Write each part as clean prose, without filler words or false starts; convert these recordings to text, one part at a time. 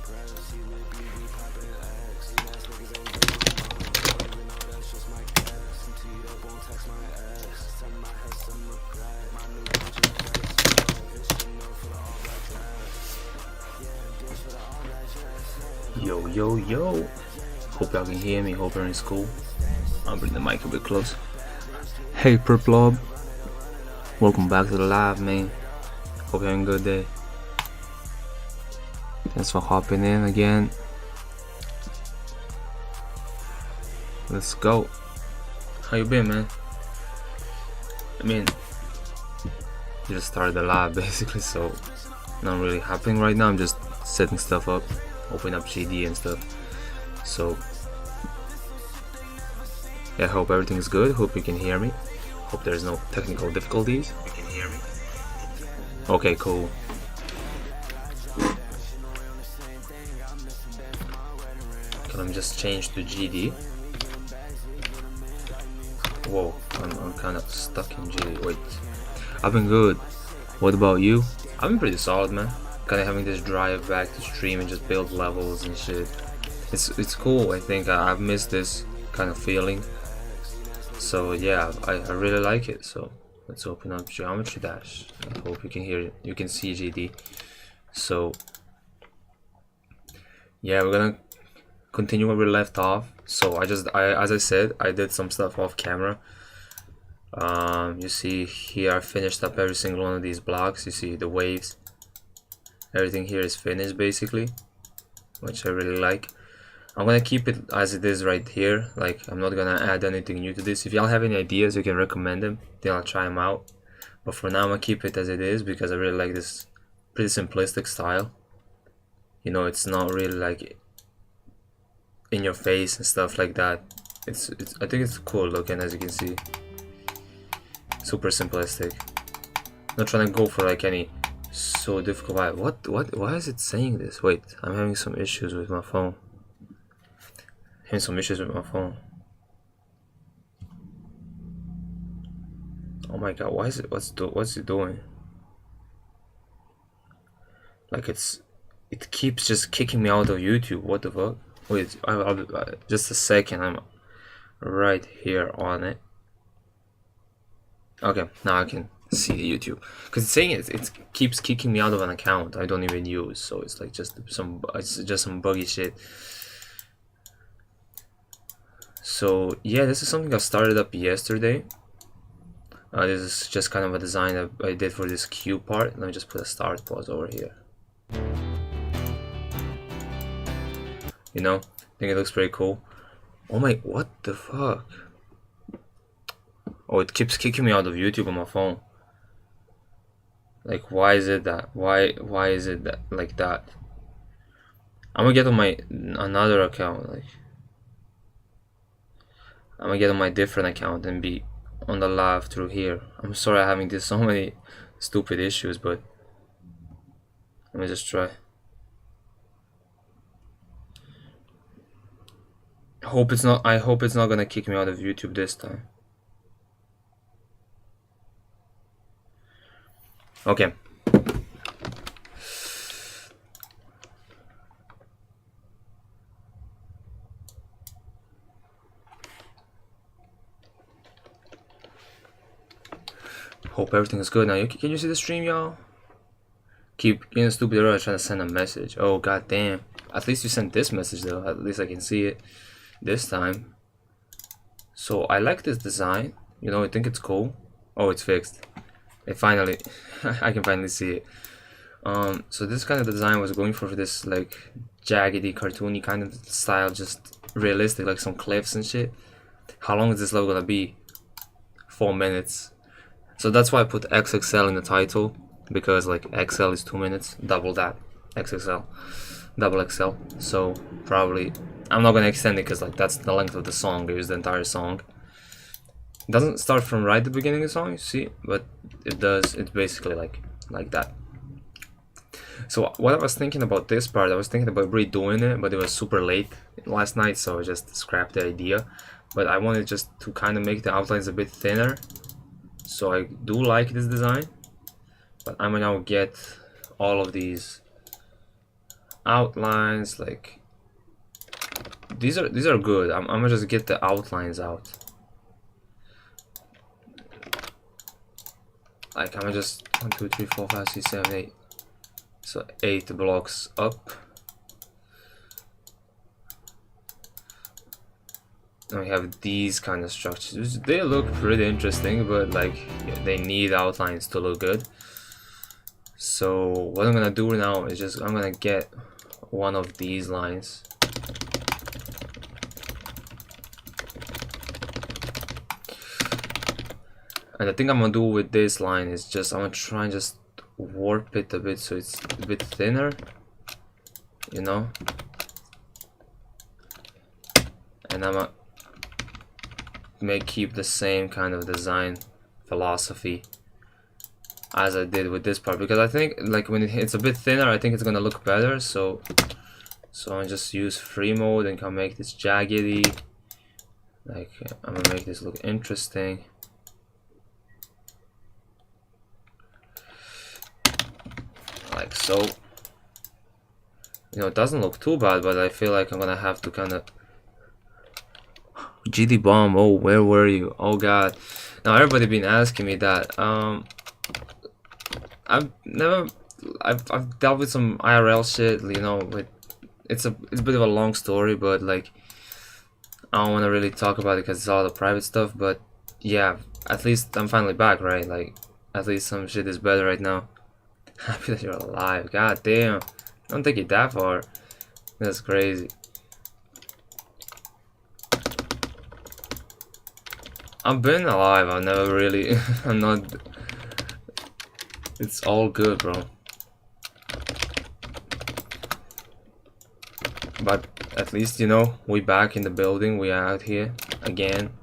Yo, yo, yo. Hope y'all can hear me. Hope you're in school. I'll bring the mic a bit close. Hey, Purplob. Welcome back to the live, man. Hope you're having a good day. Thanks for hopping in again. Let's go. How you been, man? I mean, just started the live basically, so not really happening right now. I'm just setting stuff up, opening up GD and stuff. So yeah, hope everything's good. Hope you can hear me. Hope there's no technical difficulties. You can hear me. Okay, cool. Can I just change to GD? Whoa, I'm kind of stuck in GD. Wait, I've been good. What about you? I've been pretty solid, man. Kind of having this drive back to stream and just build levels and shit. It's cool. I think I've missed this kind of feeling. So yeah, I really like it. So let's open up Geometry Dash. I hope you can hear it. You can see GD. So yeah, we're gonna continue where we left off. So as I said, I did some stuff off camera. You see here I finished up every single one of these blocks. You see the waves. Everything here is finished basically, which I really like. I'm gonna keep it as it is right here. Like, I'm not gonna add anything new to this. If y'all have any ideas, you can recommend them, then I'll try them out. But for now, I'm gonna keep it as it is because I really like this pretty simplistic style. You know, it's not really like in your face and stuff like that. It's I think it's cool looking, as you can see. Super simplistic. Not trying to go for like any so difficult vibe. Why is it saying this? Wait, I'm having some issues with my phone. Oh my god, why is it, what's it doing? Like it keeps just kicking me out of YouTube. What the fuck? Wait, I'll just a second. I'm right here on it. Okay, now I can see the YouTube, because it's saying it keeps kicking me out of an account I don't even use. So it's like just some buggy shit. So yeah, this is something I started up yesterday. This is just kind of a design that I did for this cube part. Let me just put a start pause over here. You know, I think it looks pretty cool. Oh my, what the fuck? Oh, it keeps kicking me out of YouTube on my phone. Like, why is it that? Why is it that like that? I'm gonna get on my another account. Like, I'm gonna get on my different account and be on the live through here. I'm sorry I'm having so many stupid issues, but let me just try. I hope it's not gonna kick me out of YouTube this time. Okay. Hope everything is good now. Can you see the stream, y'all? Keep being a stupid error trying to send a message. Oh god damn. At least you sent this message though. At least I can see it this time. So I like this design. You know, I think it's cool. Oh, it's fixed. It finally I can finally see it. So this kind of design was going for this like jaggedy, cartoony kind of style, just realistic, like some cliffs and shit. How long is this level gonna be? 4 minutes. So that's why I put XXL in the title, because like XL is 2 minutes, double that, XXL, double XL. So probably I'm not gonna extend it because like that's the length of the song. Here's the entire song. It doesn't start from right at the beginning of the song, you see, but it does. It's basically like that. So what I was thinking about this part, I was thinking about redoing it, but it was super late last night, so I just scrapped the idea. But I wanted just to kind of make the outlines a bit thinner. So I do like this design, but I'm gonna now get all of these outlines, like these are good. I'm gonna just get the outlines out. Like I'm gonna just 1, 2, 3, 4, 5, 6, 7, 8. So 8 blocks up. And we have these kind of structures. They look pretty interesting, but like they need outlines to look good. So what I'm gonna do now is just I'm gonna get one of these lines. And the thing I'm gonna do with this line is just I'm gonna try and just warp it a bit so it's a bit thinner, you know. And I'm gonna keep the same kind of design philosophy as I did with this part, because I think like when it's a bit thinner, I think it's gonna look better. So I just use free mode and can make this jaggedy. Like I'm gonna make this look interesting. Like so. You know, it doesn't look too bad, but I feel like I'm gonna have to kind of GD bomb. Oh, where were you? Oh god. Now everybody been asking me that. I've dealt with some IRL shit, you know, with it's a bit of a long story, but like I don't want to really talk about it because it's all the private stuff. But yeah, at least I'm finally back, right? Like at least some shit is better right now. Happy that you're alive. God damn, don't take it that far. That's crazy. I've been alive. I've never really. I'm not. It's all good, bro. But at least, you know, we back in the building. We out here again.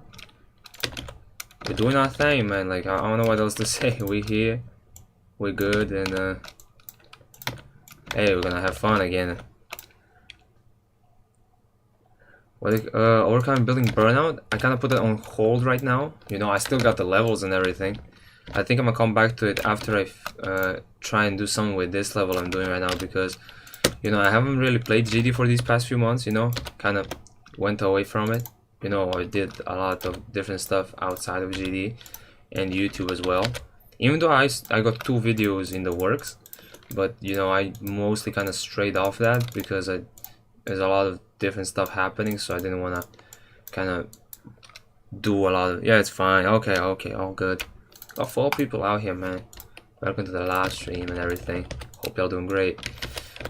We're doing our thing, man. Like I don't know what else to say. We here. We're good, and hey, we're gonna have fun again. Overcoming building burnout. I kind of put it on hold right now. You know, I still got the levels and everything. I think I'm gonna come back to it after I try and do something with this level I'm doing right now, because you know I haven't really played GD for these past few months. You know, kind of went away from it. You know, I did a lot of different stuff outside of GD and YouTube as well. Even though I got 2 videos in the works, but you know I mostly kind of strayed off that because there's a lot of different stuff happening, so I didn't want to kind of do a lot of. Yeah, it's fine. Okay, all good. Got 4 people out here, man. Welcome to the live stream and everything. Hope y'all doing great.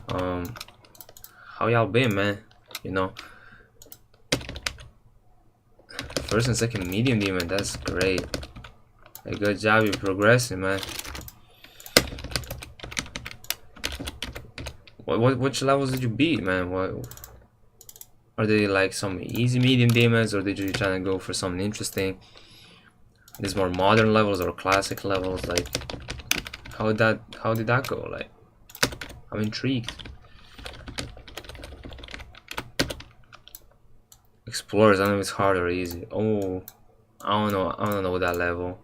How y'all been, man? You know, first and second medium demon. That's great. Hey, good job. You're progressing, man. Which levels did you beat, man? What are they, like some easy medium demons, or did you try to go for something interesting? These more modern levels or classic levels? Like how did that go? Like I'm intrigued. Explorers, I don't know if it's hard or easy. Oh, I don't know that level.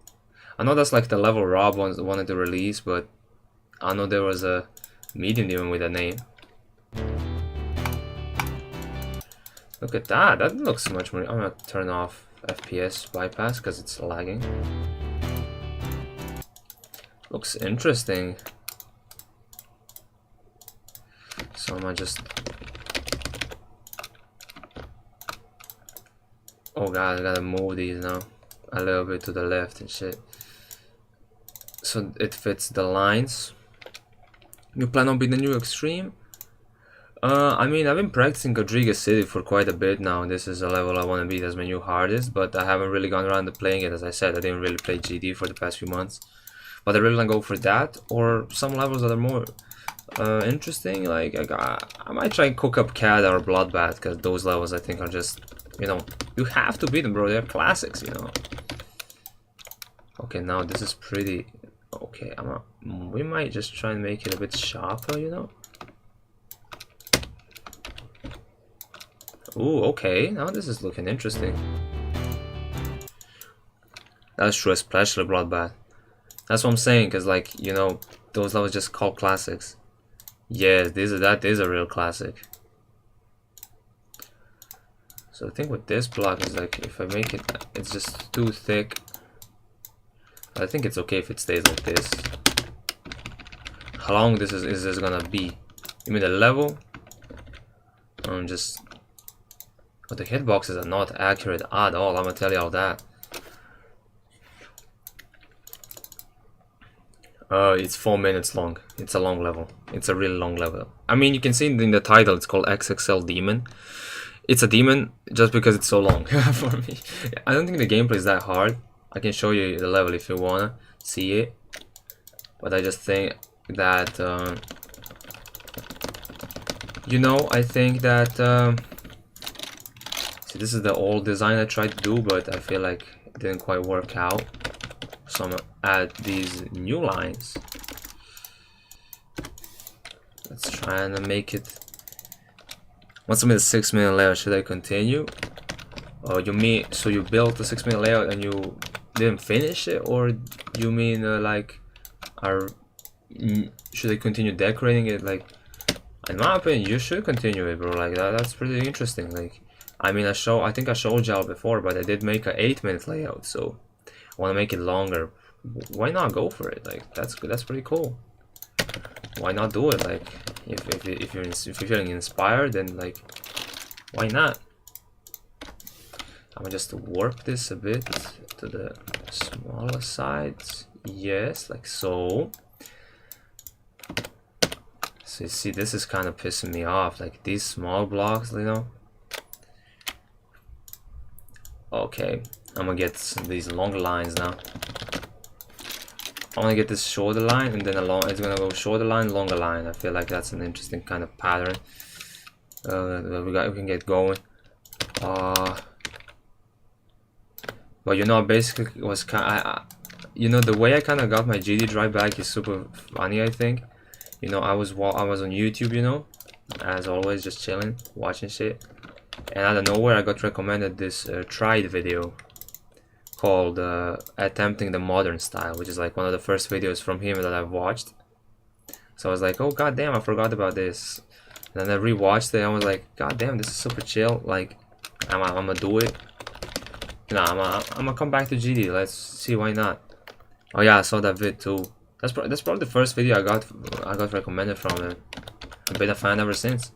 I know that's like the level Rob wanted to release, but I know there was a medium demon with a name. Look at that. That looks much more. I'm gonna turn off FPS bypass because it's lagging. Looks interesting. So I'm gonna just. Oh god, I gotta move these now a little bit to the left and shit, so it fits the lines. You plan on being the new extreme? I mean, I've been practicing Godriga City for quite a bit now. This is a level I want to beat as my new hardest, but I haven't really gone around to playing it. As I said, I didn't really play GD for the past few months, but I really want to go for that or some levels that are more interesting. Like I might try and cook up Cat or Bloodbath, because those levels I think are just, you know, you have to beat them, bro. They're classics, you know. Okay, now this is pretty. Okay, we might just try and make it a bit sharper, you know. Ooh, okay, now this is looking interesting. That's true, especially Bloodbath. That's what I'm saying, because, like, you know, those levels just called classics. Yes, that is a real classic. So the thing with this block is like if I make it, it's just too thick. I think it's okay if it stays like this. How long is this gonna be? You mean the level? Just. But the hitboxes are not accurate at all. I'm gonna tell you all that. It's 4 minutes long. It's a long level. It's a really long level. I mean, you can see in the title, it's called XXL Demon. It's a demon just because it's so long for me. I don't think the gameplay is that hard. I can show you the level if you wanna see it. But I just think that, you know, I think that, see, this is the old design I tried to do, but I feel like it didn't quite work out. So I'm gonna add these new lines. Let's try and make it. Once I'm in the 6-minute layout, should I continue? Oh, you mean so you built the 6-minute layout and you didn't finish it, or you mean like, should I continue decorating it? Like, in my opinion, you should continue it, bro. Like that's pretty interesting. Like, I mean, I think I showed y'all before, but I did make a 8-minute layout, so I want to make it longer. Why not go for it? Like that's pretty cool. Why not do it? Like if you're feeling inspired, then like why not? I'm gonna just warp this a bit to the smaller sides. Yes, like so. So you see, this is kind of pissing me off. Like these small blocks, you know. Okay, I'm gonna get these longer lines now. I want to get this shorter line, and then it's gonna go shorter line, longer line. I feel like that's an interesting kind of pattern. We can get going. But you know, basically, it was you know, the way I kind of got my GD drive back is super funny. I think, you know, I was on YouTube, you know, as always, just chilling, watching shit, and out of nowhere, I got recommended this tried video called Attempting the Modern Style, which is like one of the first videos from him that I've watched. So I was like, oh god damn, I forgot about this. And then I rewatched it and I was like, god damn, this is super chill. Like, I'm gonna do it. Nah, I'm gonna come back to GD. Let's see, why not? Oh yeah, I saw that vid too. That's probably the first video I got recommended from him. I've been a fan ever since.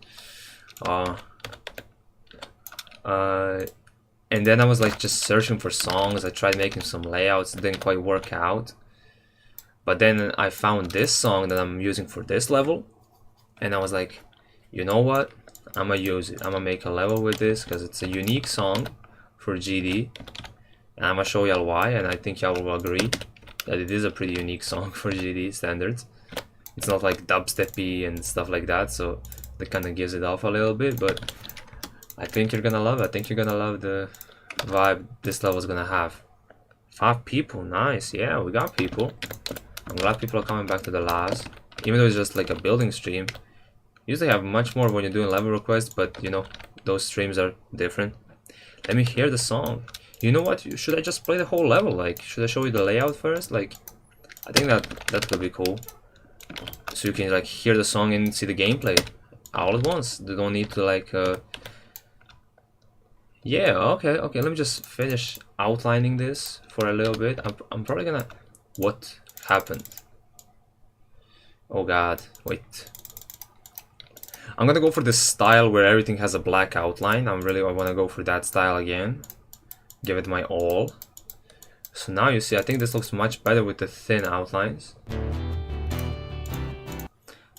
And then I was like just searching for songs. I tried making some layouts, it didn't quite work out. But then I found this song that I'm using for this level, and I was like, you know what? I'm gonna use it. I'm gonna make a level with this because it's a unique song for GD, and I'm gonna show y'all why. And I think y'all will agree that it is a pretty unique song for GD standards. It's not like dubsteppy and stuff like that, so that kind of gives it off a little bit. But I think you're gonna love it. I think you're gonna love the vibe this level's gonna have. 5 people, nice. Yeah, we got people. I'm glad people are coming back to the labs, even though it's just like a building stream. Usually have much more when you're doing level requests, but you know, those streams are different. Let me hear the song. You know what? Should I just play the whole level? Like, should I show you the layout first? Like, I think that could be cool. So you can like hear the song and see the gameplay all at once. You don't need to like. Yeah. Okay. Let me just finish outlining this for a little bit. I'm probably gonna. What happened? Oh God! Wait. I'm gonna go for this style where everything has a black outline. I want to go for that style again. Give it my all. So now you see, I think this looks much better with the thin outlines.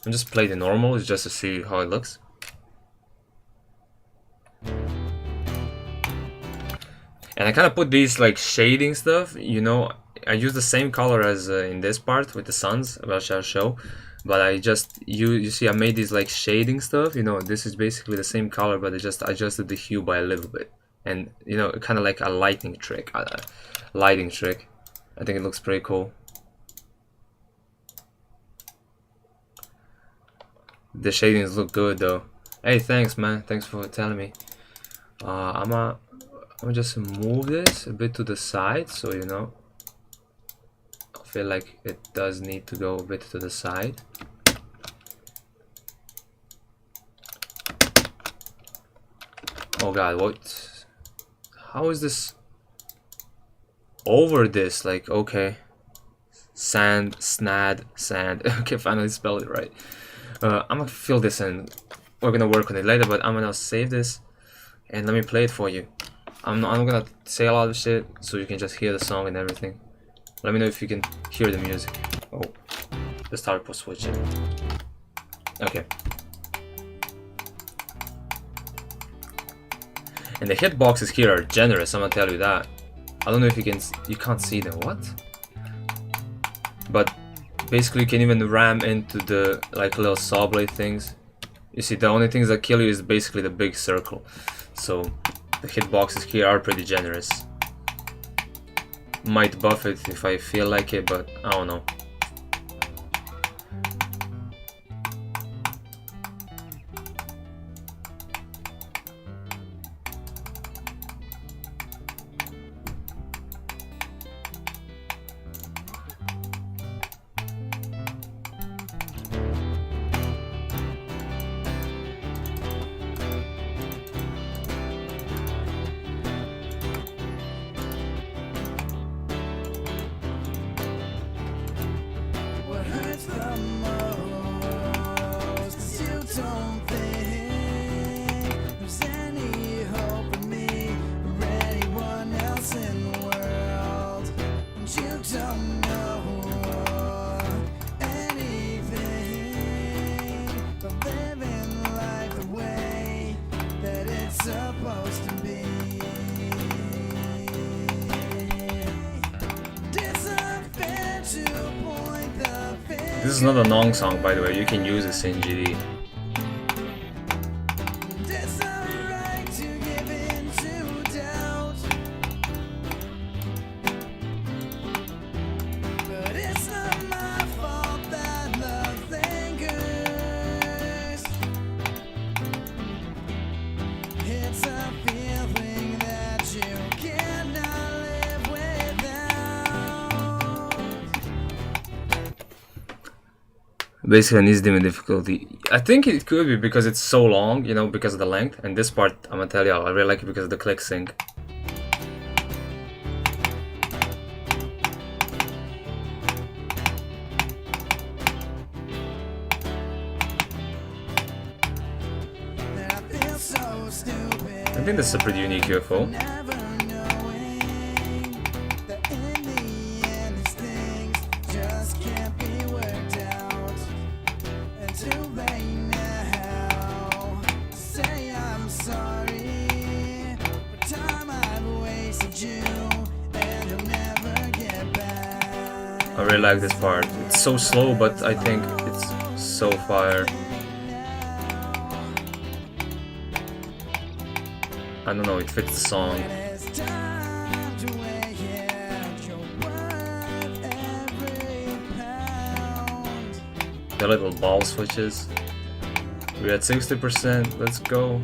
I'm just playing the normal just to see how it looks. And I kind of put these like shading stuff, you know, I use the same color as in this part with the suns, which I'll show. But I just, you see I made these like shading stuff, you know, this is basically the same color, but I just adjusted the hue by a little bit. And, you know, kind of like a lighting trick. I think it looks pretty cool. The shadings look good though. Hey, thanks man, thanks for telling me. I'm gonna just move this a bit to the side, so you know, I feel like it does need to go a bit to the side. Oh god, what? How is this over this? Like, okay. Sand, snad, sand. Okay, finally spell it right. I'm gonna fill this in. We're gonna work on it later, but I'm gonna save this and let me play it for you. I'm gonna say a lot of shit so you can just hear the song and everything. Let me know if you can hear the music. Oh, the start post switch it. Okay. And the hitboxes here are generous, I'm gonna tell you that. I don't know if you can't see them, what? But basically you can even ram into the like little saw blade things. You see, the only things that kill you is basically the big circle. So the hitboxes here are pretty generous. Might buff it if I feel like it, but I don't know. This is not a Nong song, by the way. You can use this in GD. Basically an easy demon difficulty. I think it could be because it's so long, you know, because of the length. And this part, I'm gonna tell you, I really like it because of the click sync. I think this is a pretty unique UFO. I really like this part. It's so slow, but I think it's so fire. I don't know, it fits the song. The little ball switches. We're at 60%, let's go.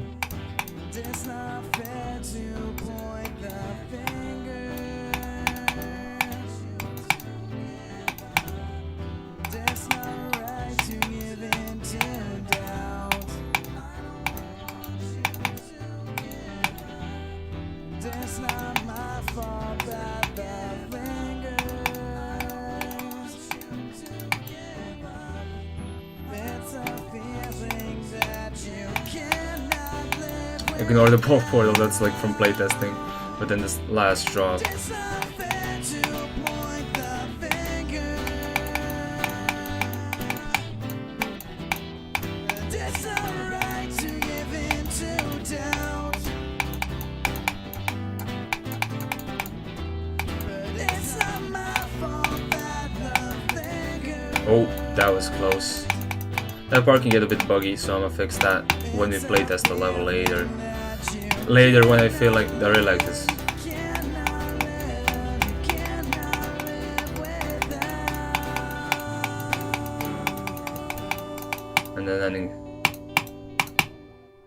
Ignore the pop portal, that's like from playtesting, but then this last drop. Oh, that was close. That part can get a bit buggy, so I'm gonna fix that when we playtest the level later. Later when I feel like I really like this. And then ending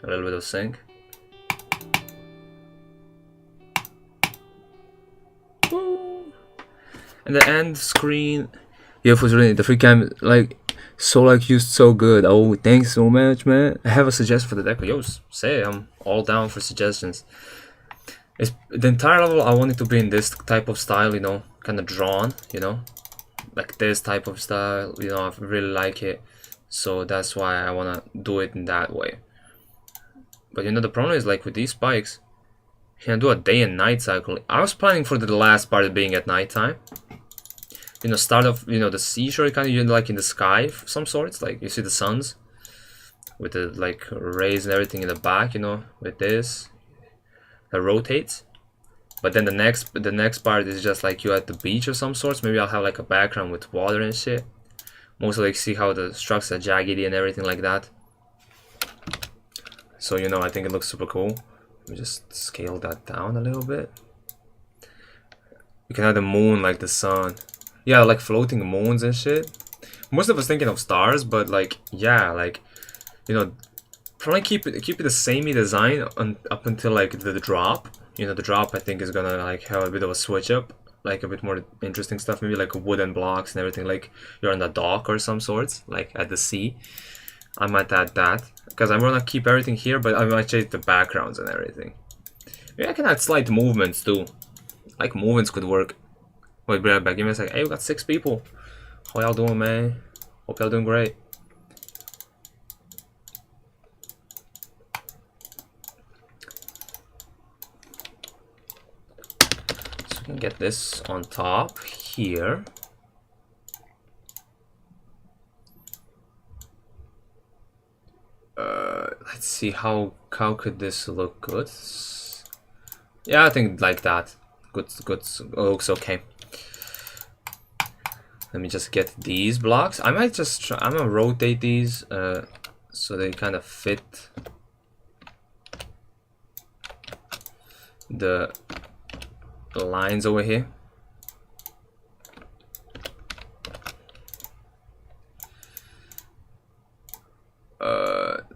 a little bit of sync. Woo. And the end screen, UFO's really the free cam, like Solar Q's so good. Oh, thanks so much, man. I have a suggestion for the deck. Yo, say I'm all down for suggestions. It's the entire level. I wanted to be in this type of style, you know, kind of drawn, you know, like this type of style. You know, I really like it, so that's why I wanna do it in that way. But you know, the problem is like with these spikes, you can do a day and night cycle. I was planning for the last part being at nighttime. You know, start off, you know, the seashore kind of like in the sky of some sorts. Like you see the suns with the like rays and everything in the back. You know, with this, it rotates. But then the next part is just like you at the beach of some sorts. Maybe I'll have like a background with water and shit. Mostly like see how the structures are jaggedy and everything like that. So you know, I think it looks super cool. Let me just scale that down a little bit. You can have the moon like the sun. Yeah, like floating moons and shit. Most of us thinking of stars, but like yeah, like you know, probably keep it the samey design up until like the drop. You know, the drop I think is gonna like have a bit of a switch up, like a bit more interesting stuff. Maybe like wooden blocks and everything. Like you're on the dock or some sorts, like at the sea. I might add that because I'm gonna keep everything here, but I might change the backgrounds and everything. Maybe I can add slight movements too. Like movements could work. Wait, be right back. Give me a second. Hey, we got 6 people. How y'all doing, man? Hope y'all doing great. So we can get this on top here. Let's see how could this look good. Yeah, I think like that. Good. Looks okay. Let me just get these blocks. I might just try, I'm gonna rotate these so they kind of fit the lines over here.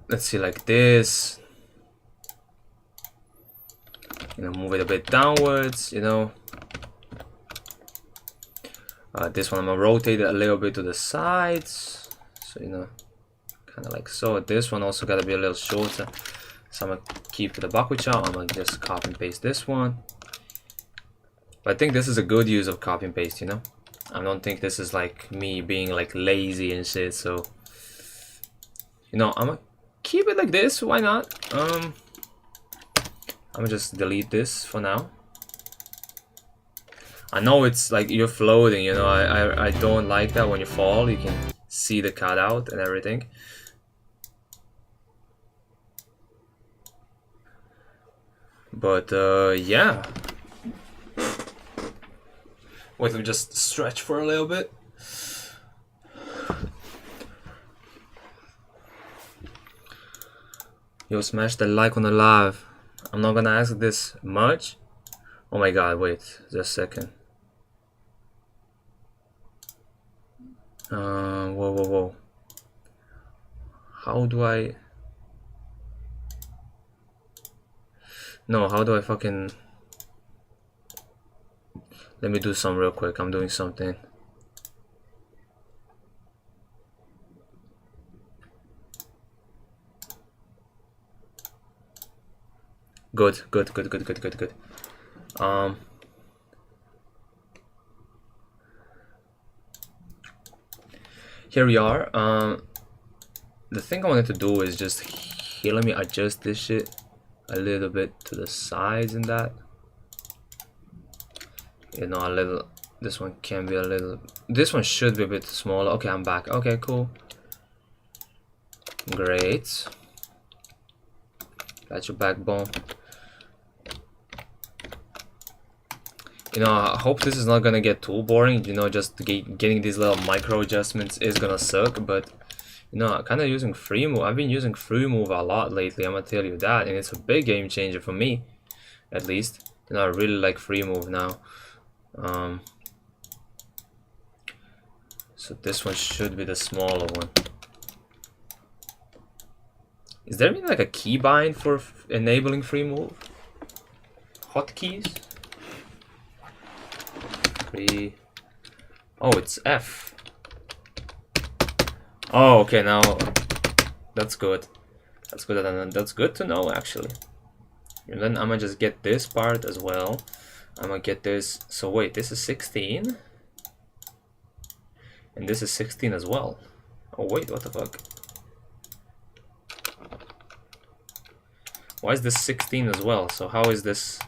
Let's see, like this. You know, move it a bit downwards, you know. This one I'm gonna rotate it a little bit to the sides, so you know, kind of like so. This one also gotta be a little shorter, so I'm gonna keep the bakucha. I'm gonna just copy and paste this one. But I think this is a good use of copy and paste, you know. I don't think this is like me being like lazy and shit. So you know, I'm gonna keep it like this. Why not? I'm gonna just delete this for now. I know it's like you're floating, you know, I don't like that when you fall, you can see the cutout and everything. But yeah. Wait, let me just stretch for a little bit. Yo, smash the like on the live. I'm not gonna ask this much. Oh my god, wait, just a second. Whoa. How do I... No, how do I fucking... Let me do some real quick, I'm doing something. Good. Here we are. The thing I wanted to do is just here. Let me adjust this shit a little bit to the sides and that. You know, a little. This one can be a little. This one should be a bit smaller. Okay, I'm back. Okay, cool. Great. Got your backbone. You know, I hope this is not gonna get too boring. You know, just getting these little micro adjustments is gonna suck. But you know, kind of using free move. I've been using free move a lot lately. I'm gonna tell you that, and it's a big game changer for me, at least. You know, I really like free move now. So this one should be the smaller one. Is there even like a keybind for enabling free move? Hotkeys? Free. Oh, it's F. Oh, okay, now that's good. That's good, and that's good to know actually. And then I'm gonna just get this part as well. I'm gonna get this. So wait, this is 16, and this is 16 as well. Oh wait, what the fuck? Why is this 16 as well? So how is this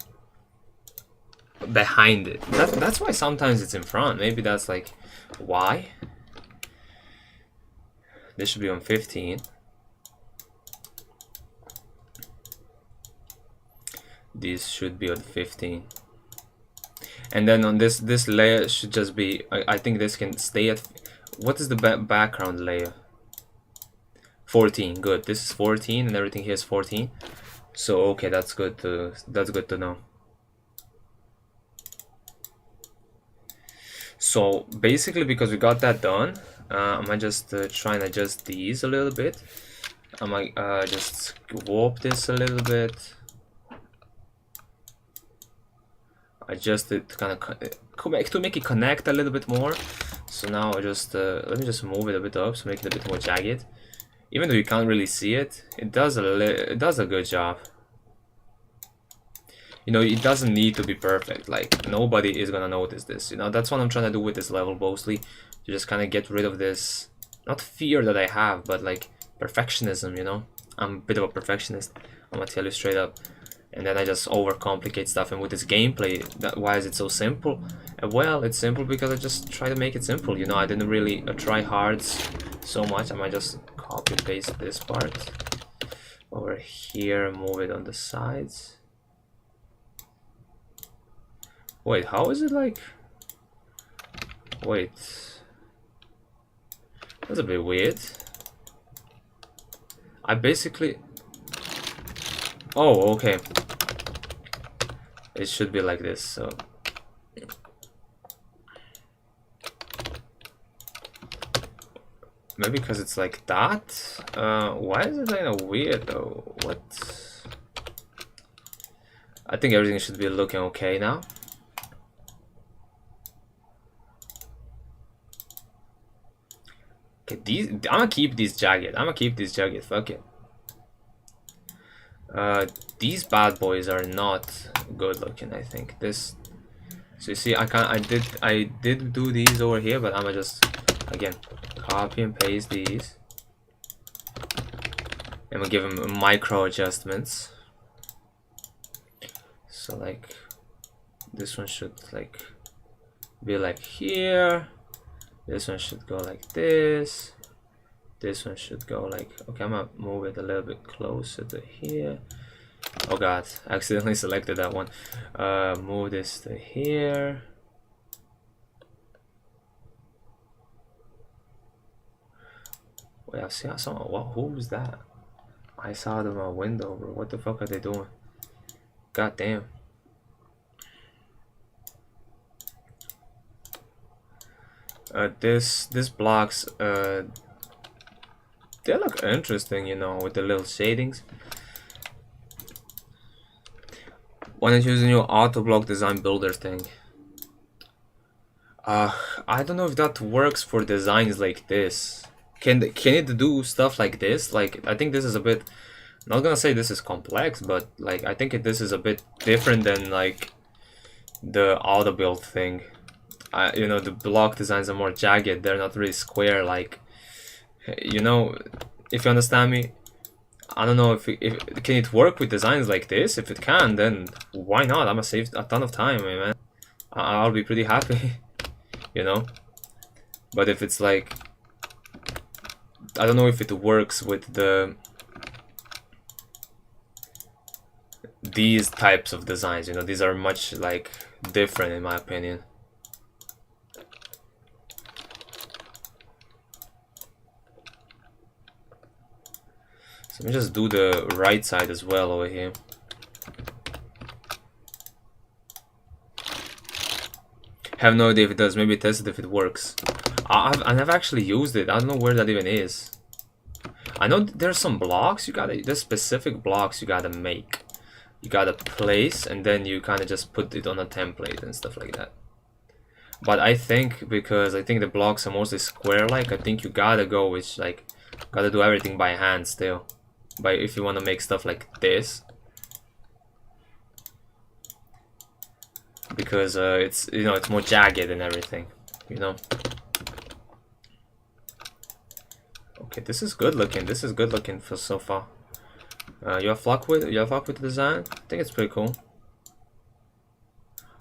behind it? That's why sometimes it's in front. Maybe that's like why. This should be on 15. These should be on 15. And then on this layer should just be, I think this can stay at, what is the background layer? 14. Good. This is 14 and everything here is 14. So okay, that's good to know. So basically, because we got that done, I might just try and adjust these a little bit. I might just warp this a little bit. Adjust it to kind of to make it connect a little bit more. So now I just let me just move it a bit up so make it a bit more jagged. Even though you can't really see it, it does a good job. You know, it doesn't need to be perfect. Like, nobody is gonna notice this. You know, that's what I'm trying to do with this level mostly. To just kind of get rid of this, not fear that I have, but like perfectionism, you know? I'm a bit of a perfectionist, I'm gonna tell you straight up. And then I just overcomplicate stuff. And with this gameplay, why is it so simple? Well, it's simple because I just try to make it simple. You know, I didn't really try hard so much. I might just copy paste this part over here, move it on the sides. Wait, how is it like? Wait, that's a bit weird. I basically, oh, okay, it should be like this. So maybe because it's like that. Why is it kind of weird though? What? I think everything should be looking okay now. Okay, I'm gonna keep these jagged. Fuck it. These bad boys are not good looking. I think this. So you see, I did do these over here, but I'm gonna just again copy and paste these. And we'll give them micro adjustments. So like this one should like be like here. This one should go like this. This one should go like, okay, I'm gonna move it a little bit closer to here. Oh god, I accidentally selected that one. Move this to here. Wait, I see someone. What? Who's that? I saw them in my window, bro. What the fuck are they doing? God damn. This blocks they look interesting, you know, with the little shadings. Why don't you use a new auto block design builder thing? I don't know if that works for designs like this. Can it do stuff like this? Like, I think this is a bit, not gonna say this is complex, but like I think this is a bit different than like the auto build thing. You know, the block designs are more jagged. They're not really square. Like, you know, if you understand me. I don't know if can it work with designs like this. If it can, then why not? I'm gonna save a ton of time, man. I'll be pretty happy, you know. But if it's like, I don't know if it works with these types of designs. You know, these are much like different in my opinion. Let me just do the right side as well over here. Have no idea if it does. Maybe test it if it works. I never actually used it. I don't know where that even is. I know there's some blocks you gotta. There's specific blocks you gotta make. You gotta place, and then you kind of just put it on a template and stuff like that. But I think, because I think the blocks are mostly square-like, I think you gotta go with, like, gotta do everything by hand still. But if you want to make stuff like this, because it's, you know, it's more jagged and everything, you know. Okay, this is good looking. This is good looking for so far. You have luck with the design? I think it's pretty cool.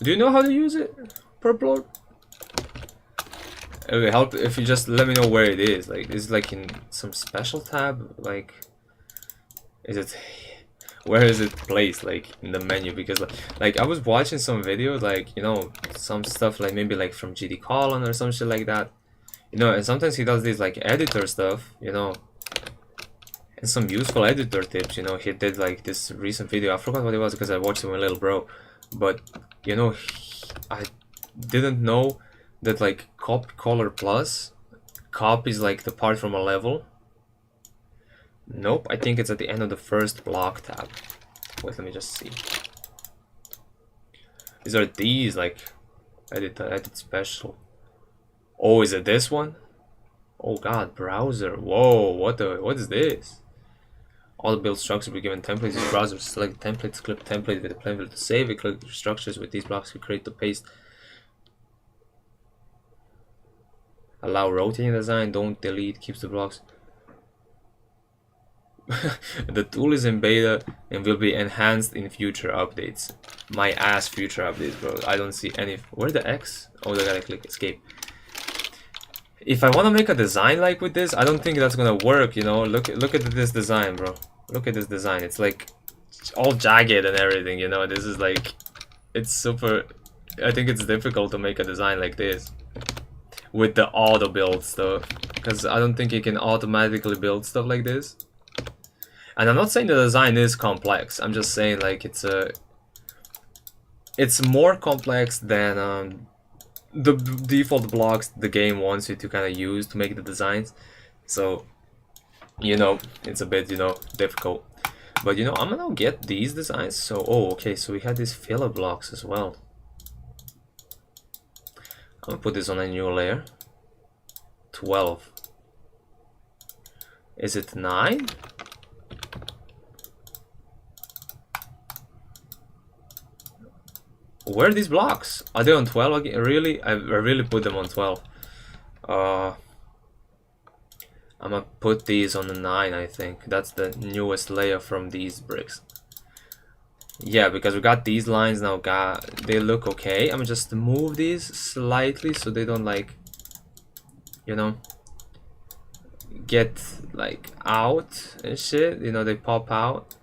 Do you know how to use it, Purple? It would help if you just let me know where it is. Like, is it like in some special tab? Like, is it, where is it placed? Like in the menu? Because like I was watching some videos, like, you know, some stuff like maybe like from GD Colin or some shit like that. You know, and sometimes he does this like editor stuff, you know, and some useful editor tips. You know, he did like this recent video. I forgot what it was because I watched it with my little bro, but you know, I didn't know that like copy color plus copies like the part from a level. Nope, I think it's at the end of the first block tab. Wait, let me just see. These are these like edit special. Oh, is it this one? Oh god, browser. Whoa, what is this? All the build structures will be given templates. Use browser, select templates, click template with the plain to save it, click structures with these blocks we create to paste. Allow rotating design, don't delete, keeps the blocks. The tool is in beta and will be enhanced in future updates. My ass, future updates, bro. I don't see any. Where the X? Oh, I gotta click escape. If I want to make a design like with this, I don't think that's gonna work, you know. Look at this design, bro. Look at this design. It's like all jagged and everything, you know. This is like, it's super. I think it's difficult to make a design like this with the auto build stuff, because I don't think you can automatically build stuff like this. And I'm not saying the design is complex. I'm just saying like it's more complex than the default blocks the game wants you to kind of use to make the designs. So, you know, it's a bit, you know, difficult. But, you know, I'm gonna get these designs. So, oh, okay, so we had these filler blocks as well. I'm gonna put this on a new layer. 12. Is it 9? Where are these blocks? Are they on 12 again? Really? I really put them on 12. I'm gonna put these on the 9, I think. That's the newest layer from these bricks. Yeah, because we got these lines now, they look okay. I'm gonna just move these slightly so they don't like, you know, get like out and shit. You know, they pop out.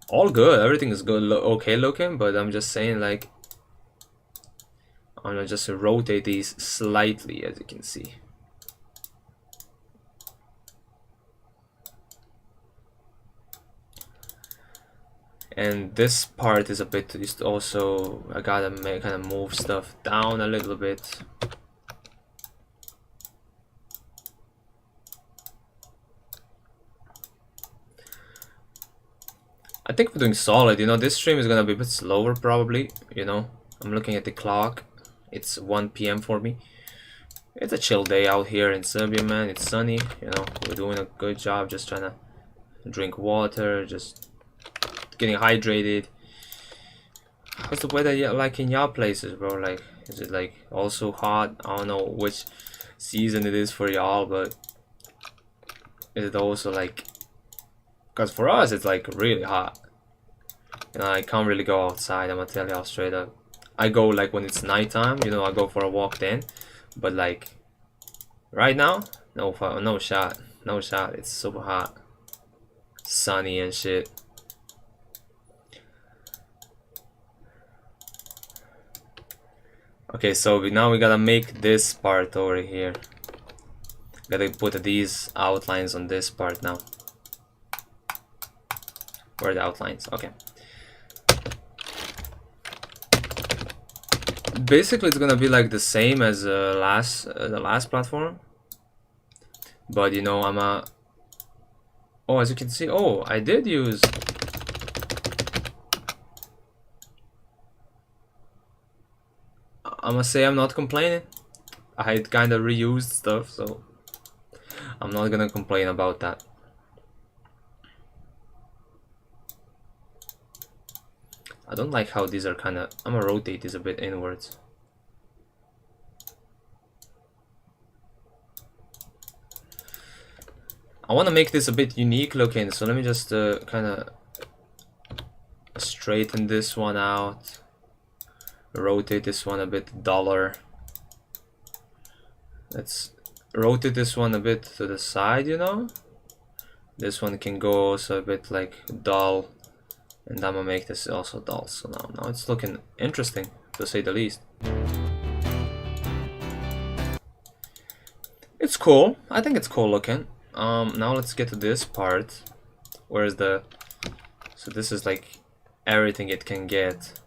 All good, everything is good, okay looking, but I'm just saying like, I'm gonna just rotate these slightly, as you can see. And this part is a bit just also, I gotta kind of move stuff down a little bit. I think we're doing solid, you know. This stream is gonna be a bit slower probably, you know. I'm looking at the clock. It's 1 p.m. for me. It's a chill day out here in Serbia, man. It's sunny, you know. We're doing a good job just trying to drink water, just getting hydrated. How's the weather like in your places, bro? Like, is it like also hot? I don't know which season it is for y'all, but is it also like, because for us it's like really hot. You know, I can't really go outside, I'm gonna tell y'all straight up. I go like when it's nighttime, you know, I go for a walk then. But like, right now, no shot. No shot, it's super hot. Sunny and shit. Okay, so now we gotta make this part over here. Gotta put these outlines on this part now. Where are the outlines? Okay. Basically, it's gonna be like the same as the last platform, but you know, oh, as you can see, oh, I did use. I must say I'm not complaining. I kind of reused stuff, so I'm not gonna complain about that. I don't like how these are kind of... I'm gonna rotate these a bit inwards. I want to make this a bit unique looking, so let me just kind of straighten this one out. Rotate this one a bit duller. Let's rotate this one a bit to the side, you know? This one can go also a bit like dull. And I'm gonna make this also dull. So now it's looking interesting, to say the least. It's cool. I think it's cool looking. Now let's get to this part. Where's the... So this is like everything it can get.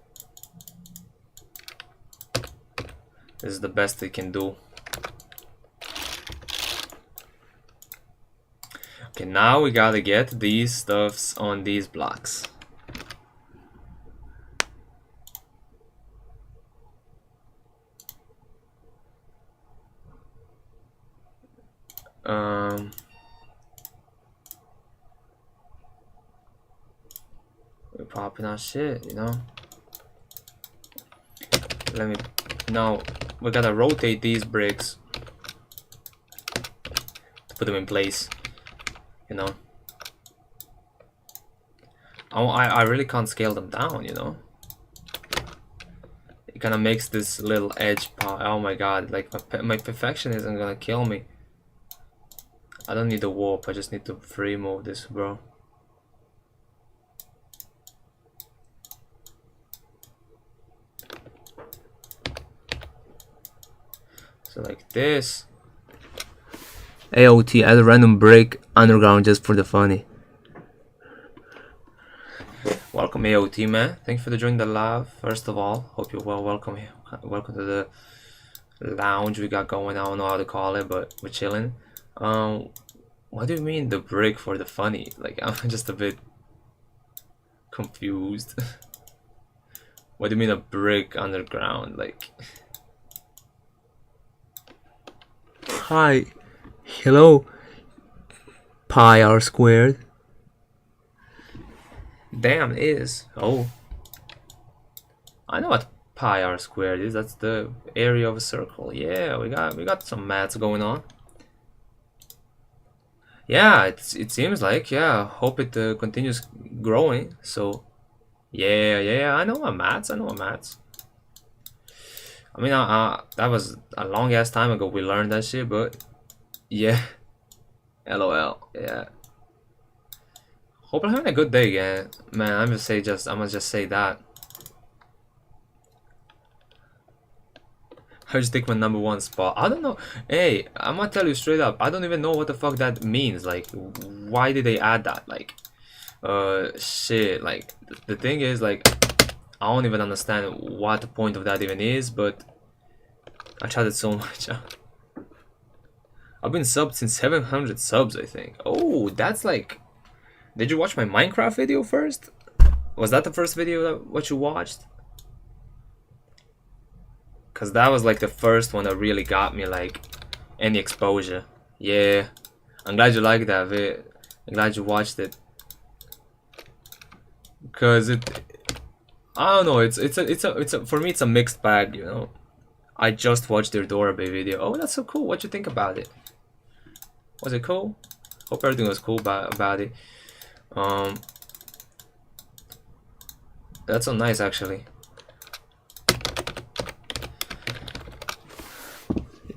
This is the best it can do. Okay, now we gotta get these stuffs on these blocks. We're popping our shit, you know. Let me... Now, we gotta rotate these bricks to put them in place, you know. I really can't scale them down, you know. It kind of makes this little edge pop. Oh my god, like my perfectionism gonna kill me. I don't need a warp, I just need to free move this, bro. So like this. AOT, add a random break underground just for the funny. Welcome AOT, man. Thank you for joining the live. First of all, hope you're well. Welcome to the lounge we got going. I don't know how to call it, but we're chilling. What do you mean the brick for the funny? Like, I'm just a bit confused. What do you mean a brick underground? Like, hi, hello, pi r squared. Damn, it is. Oh, I know what pi r squared is. That's the area of a circle. Yeah, we got some maths going on. Yeah, it seems like, yeah. Hope it continues growing. So, yeah. I know my maths. I mean, that was a long ass time ago we learned that shit, but yeah. LOL. Yeah. Hope I'm having a good day, yeah. Man, I'm gonna just say that. I just take my #1 spot. I don't know. Hey, I'm gonna tell you straight up. I don't even know what the fuck that means. Like, why did they add that? Like, shit. Like, the thing is, like, I don't even understand what the point of that even is. But I tried it so much. I've been subbed since 700 subs, I think. Oh, that's like. Did you watch my Minecraft video first? Was that the first video that what you watched? Cause that was like the first one that really got me like any exposure. Yeah, I'm glad you liked that vid. I'm glad you watched it. Cause I don't know. It's a for me it's a mixed bag. You know, I just watched their Dorabe video. Oh, that's so cool. What you think about it? Was it cool? Hope everything was cool about it. That's so nice actually.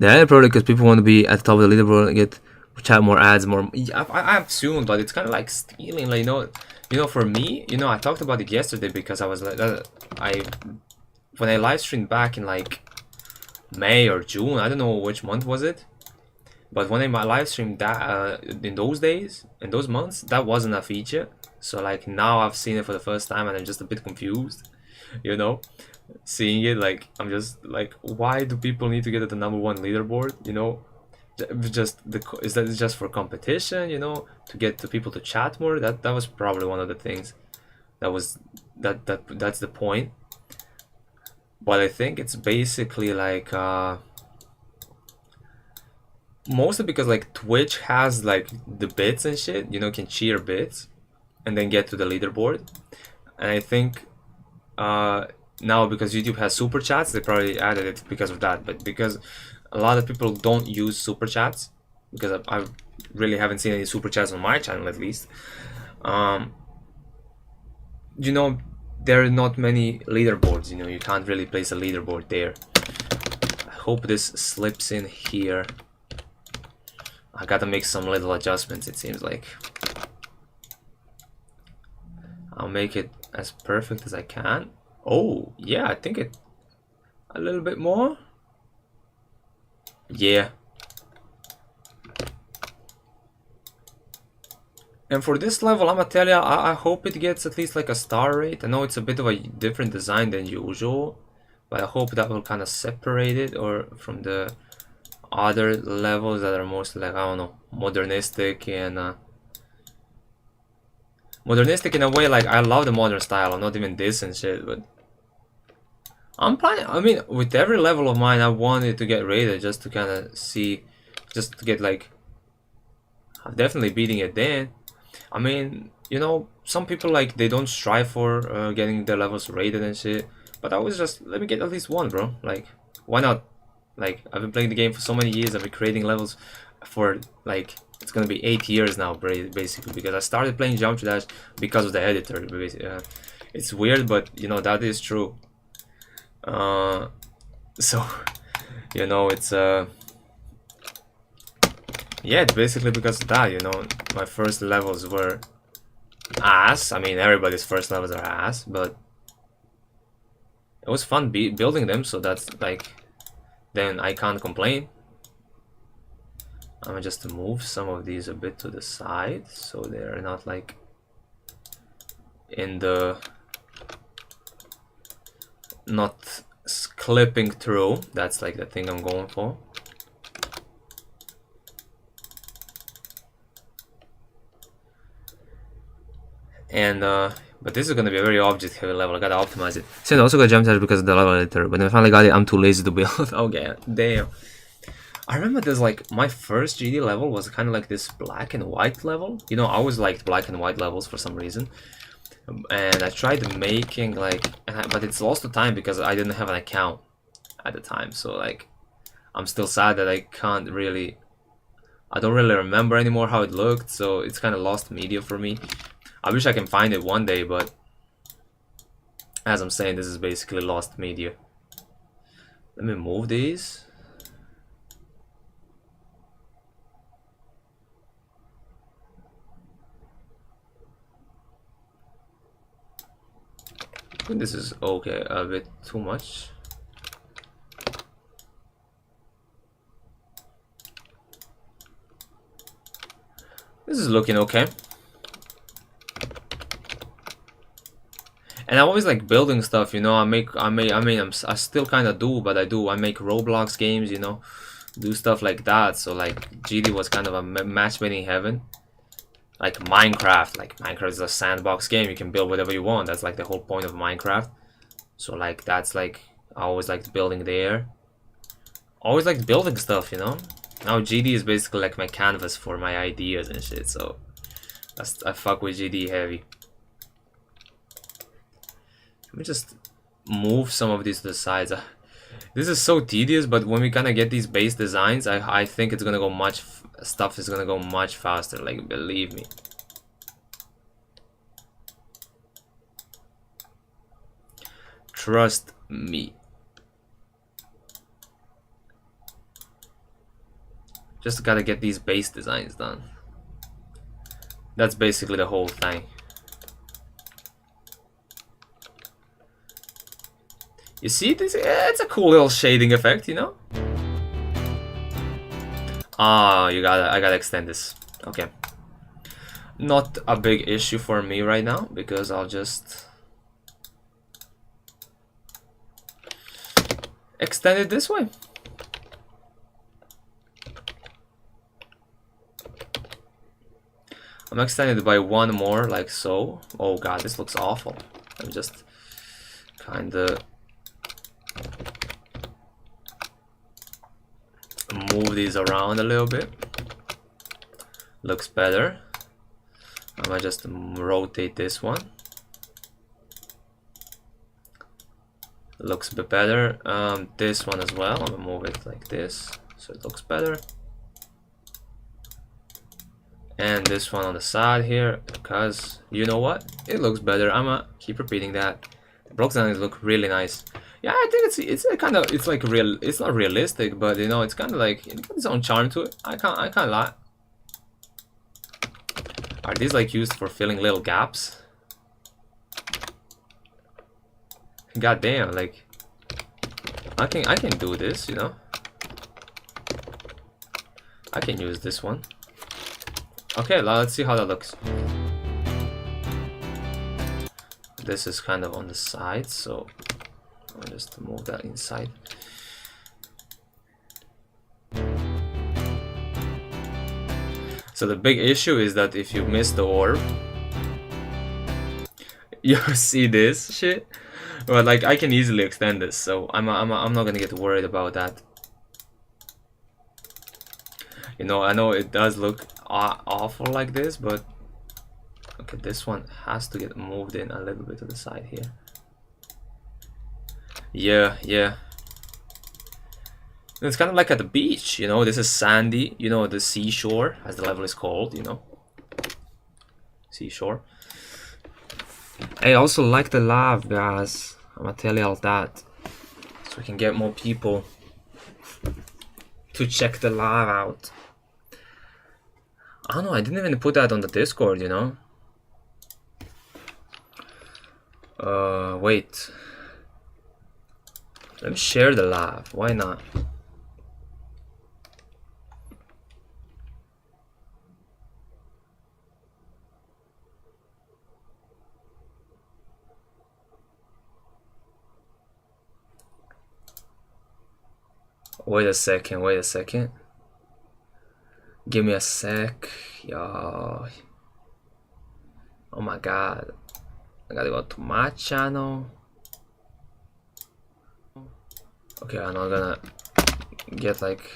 Yeah, probably because people want to be at the top of the leaderboard and get chat more ads, more. I assume, but it's kind of like stealing. Like you know, for me, you know, I talked about it yesterday because I was like, when I live streamed back in like May or June, I don't know which month was it, but when I live streamed that in those days, in those months, that wasn't a feature. So like now I've seen it for the first time and I'm just a bit confused, you know. Seeing it, like I'm just like, why do people need to get at the #1 leaderboard? You know, is that just for competition? You know, to get the people to chat more. That was probably one of the things. That's the point. But I think it's basically like mostly because like Twitch has like the bits and shit, you know, can cheer bits and then get to the leaderboard. And I think uh, now because YouTube has super chats, they probably added it because of that. But because a lot of people don't use super chats, because I really haven't seen any super chats on my channel at least. Um, you know, there are not many leaderboards. You know, you can't really place a leaderboard there. I hope this slips in here. I gotta make some little adjustments, it seems like. I'll make it as perfect as I can. Oh, yeah, I think it a little bit more. Yeah. And for this level, I'ma tell ya, I hope it gets at least like a star rate. I know it's a bit of a different design than usual, but I hope that will kind of separate it or from the other levels that are mostly like, I don't know, modernistic and modernistic in a way. Like, I love the modern style. I'm not even this and shit, but I'm planning, I mean, with every level of mine, I wanted to get rated just to kind of see, just to get like, I'm definitely beating it then. I mean, you know, some people like, they don't strive for getting their levels rated and shit, but I was just, let me get at least one, bro. Like, why not? Like, I've been playing the game for so many years, I've been creating levels for like, it's gonna be 8 years now, basically, because I started playing Jump Dash because of the editor. It's weird, but you know, that is true. So, you know, it's yeah, it's basically because of that, you know. My first levels were ass. I mean, everybody's first levels are ass, but it was fun building them, so that's like, then I can't complain. I'm gonna just move some of these a bit to the side so they're not like in the, not clipping through. That's like the thing I'm going for. And but this is gonna be a very object heavy level. I gotta optimize it. So I also got jump dash because of the level editor, but when I finally got it, I'm too lazy to build. Okay, damn. I remember there's like, my first GD level was kind of like this black and white level. You know, I always liked black and white levels for some reason. And I tried making like, but it's lost to time because I didn't have an account at the time. So like, I'm still sad that I can't really, I don't really remember anymore how it looked. So it's kind of lost media for me. I wish I can find it one day, but as I'm saying, this is basically lost media. Let me move these. I think this is okay, a bit too much. This is looking okay. And I always like building stuff, you know. I still kind of do, but I make Roblox games, you know, do stuff like that. So like GD was kind of a match made in heaven. Like Minecraft is a sandbox game. You can build whatever you want. That's like the whole point of Minecraft. So like that's like, I always liked building there. Always liked building stuff, you know. Now GD is basically like my canvas for my ideas and shit. So I fuck with GD heavy. Let me just move some of these to the sides. This is so tedious, but when we kind of get these base designs, I think it's gonna go much, stuff is gonna go much faster, like, believe me. Trust me. Just gotta get these base designs done. That's basically the whole thing. You see this? It's a cool little shading effect, you know? Ah, I gotta extend this. Okay. Not a big issue for me right now, because I'll just extend it this way. I'm extended by one more, like so. Oh god, this looks awful. I'm just kinda move these around a little bit. Looks better. I might just rotate this one. Looks a bit better. This one as well. I'm gonna move it like this so it looks better. And this one on the side here, because you know what? It looks better. I'm gonna keep repeating that. The block designs look really nice. Yeah, I think it's kind of, it's like real. It's not realistic, but you know, it's kind of like, it got its own charm to it. I can't lie. Are these like used for filling little gaps? God damn, like I can do this, you know. I can use this one. Okay, let's see how that looks. This is kind of on the side, so I'll just move that inside. So the big issue is that if you miss the orb, you see this shit. But like I can easily extend this, so I'm not gonna get worried about that. You know, I know it does look awful like this, but okay, this one has to get moved in a little bit to the side here. Yeah. It's kind of like at the beach, you know. This is sandy, you know, the seashore, as the level is called, you know. Seashore. I also like the lava, guys. I'm gonna tell you all that, so we can get more people to check the lava out. I don't know, I didn't even put that on the Discord, you know. Wait. Let me share the live. Why not? Wait a second. Give me a sec. Yo. Oh my god. I gotta go to my channel. Okay, I'm not gonna get like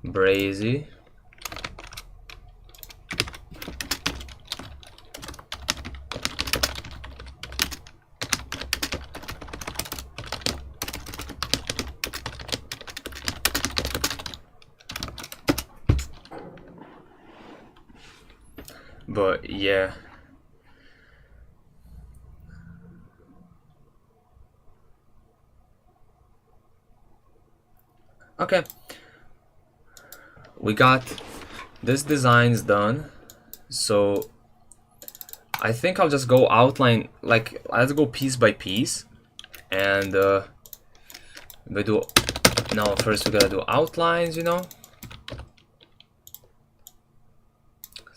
brazy. But yeah. Okay. We got this designs done. So I think I'll just go outline, like let's go piece by piece. And we do, no, first we gotta do outlines, you know.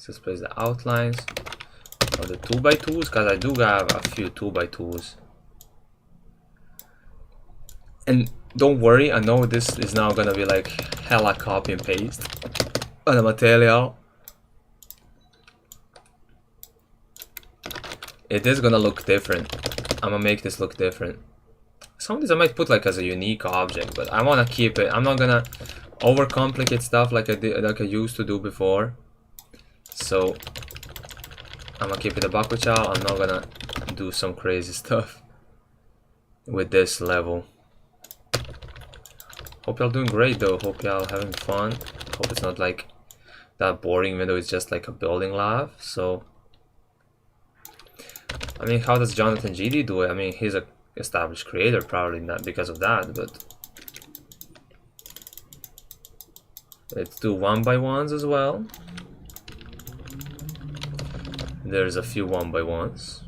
Let's place the outlines of the 2x2s, because I do have a few 2x2s. And don't worry, I know this is now gonna be like hella copy and paste on the material. It is gonna look different. I'm gonna make this look different. Some of these I might put like as a unique object, but I wanna keep it. I'm not gonna overcomplicate stuff like I used to do before. So I'm gonna keep it a buck with y'all. I'm not gonna do some crazy stuff with this level. Hope y'all doing great though. Hope y'all having fun. Hope it's not like that boring, even though it's just like a building lab. So I mean, how does Jonathan GD do it? I mean, he's a established creator, probably not because of that, but let's do 1x1s as well. There's a few 1x1s.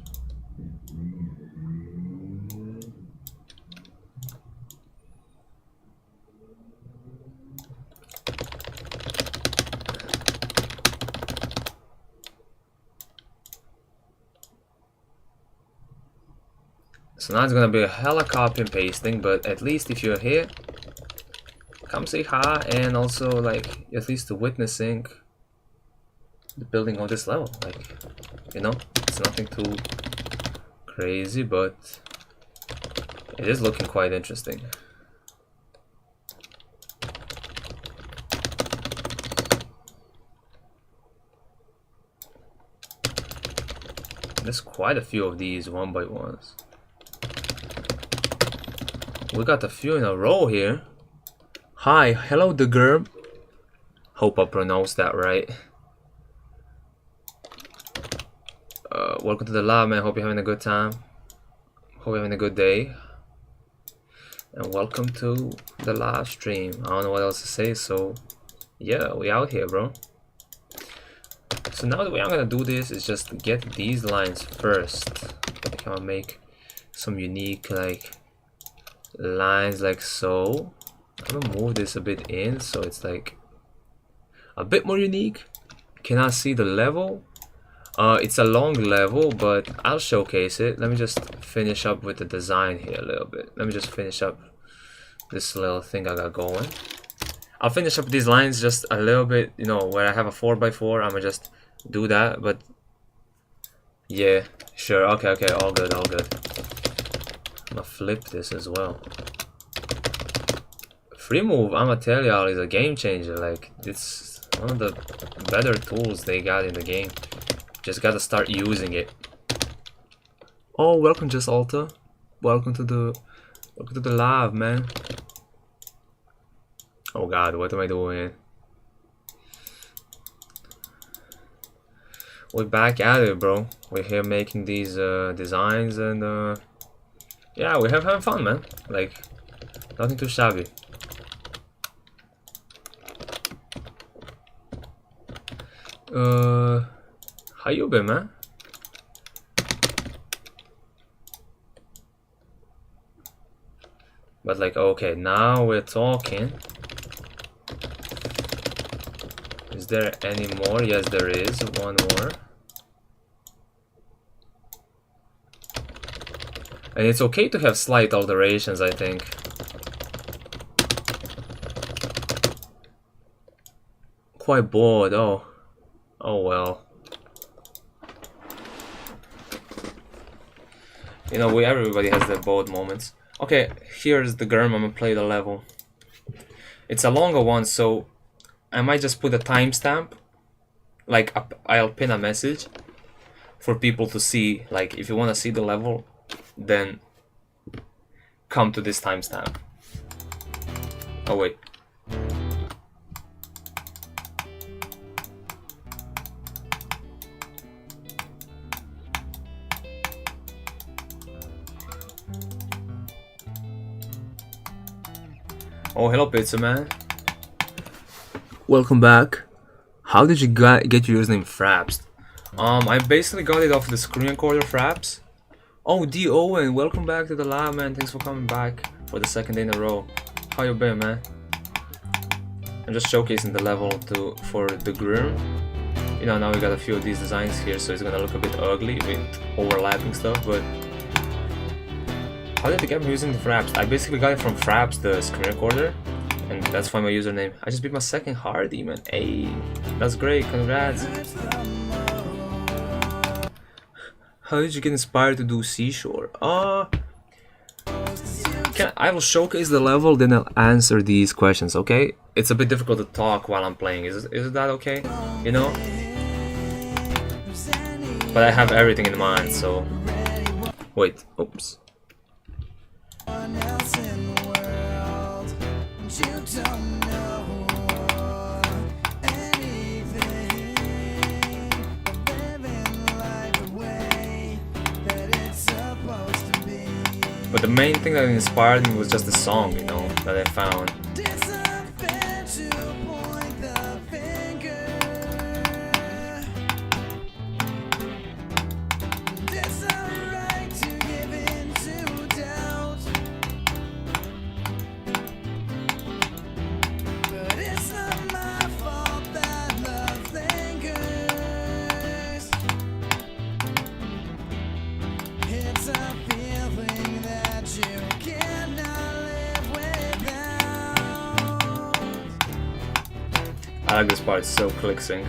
So now it's gonna be a hella copy and pasting, but at least if you're here, come say hi, and also like at least witnessing the building of this level. Like, you know, it's nothing too crazy, but it is looking quite interesting. There's quite a few of these 1x1s. We got a few in a row here. Hi, hello the girl. Hope I pronounced that right. Welcome to the lab, man. Hope you're having a good time. Hope you're having a good day. And welcome to the live stream. I don't know what else to say, so yeah, we out here, bro. So now the way I'm gonna do this is just get these lines first. Like I'm gonna make some unique like lines like so. I'm gonna move this a bit in so it's like a bit more unique. Can I see the level? It's a long level, but I'll showcase it. Let me just finish up with the design here a little bit. Let me just finish up this little thing I got going. I'll finish up these lines just a little bit, you know, where I have a 4x4, I'm gonna just do that, but yeah, sure, okay, all good. I'm gonna flip this as well. Free move, I'm gonna tell y'all, is a game changer. Like, it's one of the better tools they got in the game. Just gotta start using it. Oh, welcome, Just Alta. Welcome to the live, man. Oh God, what am I doing? We're back at it, bro. We're here making these designs, and yeah, we're having fun, man. Like, nothing too shabby. How you been, man? But like, okay, now we're talking. Is there any more? Yes, there is one more. And it's okay to have slight alterations, I think. Quite bored, oh well. You know, everybody has their bored moments. Okay, here's the GURM. I'm gonna play the level. It's a longer one, so I might just put a timestamp. Like, I'll pin a message for people to see. Like, if you want to see the level, then come to this timestamp. Oh, wait. Oh, hello, Pizza Man. Welcome back. How did you get your username Fraps? I basically got it off the screen recorder Fraps. Oh, D. Owen, welcome back to the live, man. Thanks for coming back for the second day in a row. How you been, man? I'm just showcasing the level for the GURM. You know, now we got a few of these designs here, so it's gonna look a bit ugly with overlapping stuff, but how did I get my username Fraps? I basically got it from Fraps, the screen recorder, and that's why my username. I just beat my second hardy, man. Hey, that's great, congrats. How did you get inspired to do Seashore? I will showcase the level, then I'll answer these questions, okay? It's a bit difficult to talk while I'm playing. Is that okay? You know? But I have everything in mind, so... Wait, oops. But the main thing that inspired me was just the song, you know, that I found. I like this part, it's so click sync.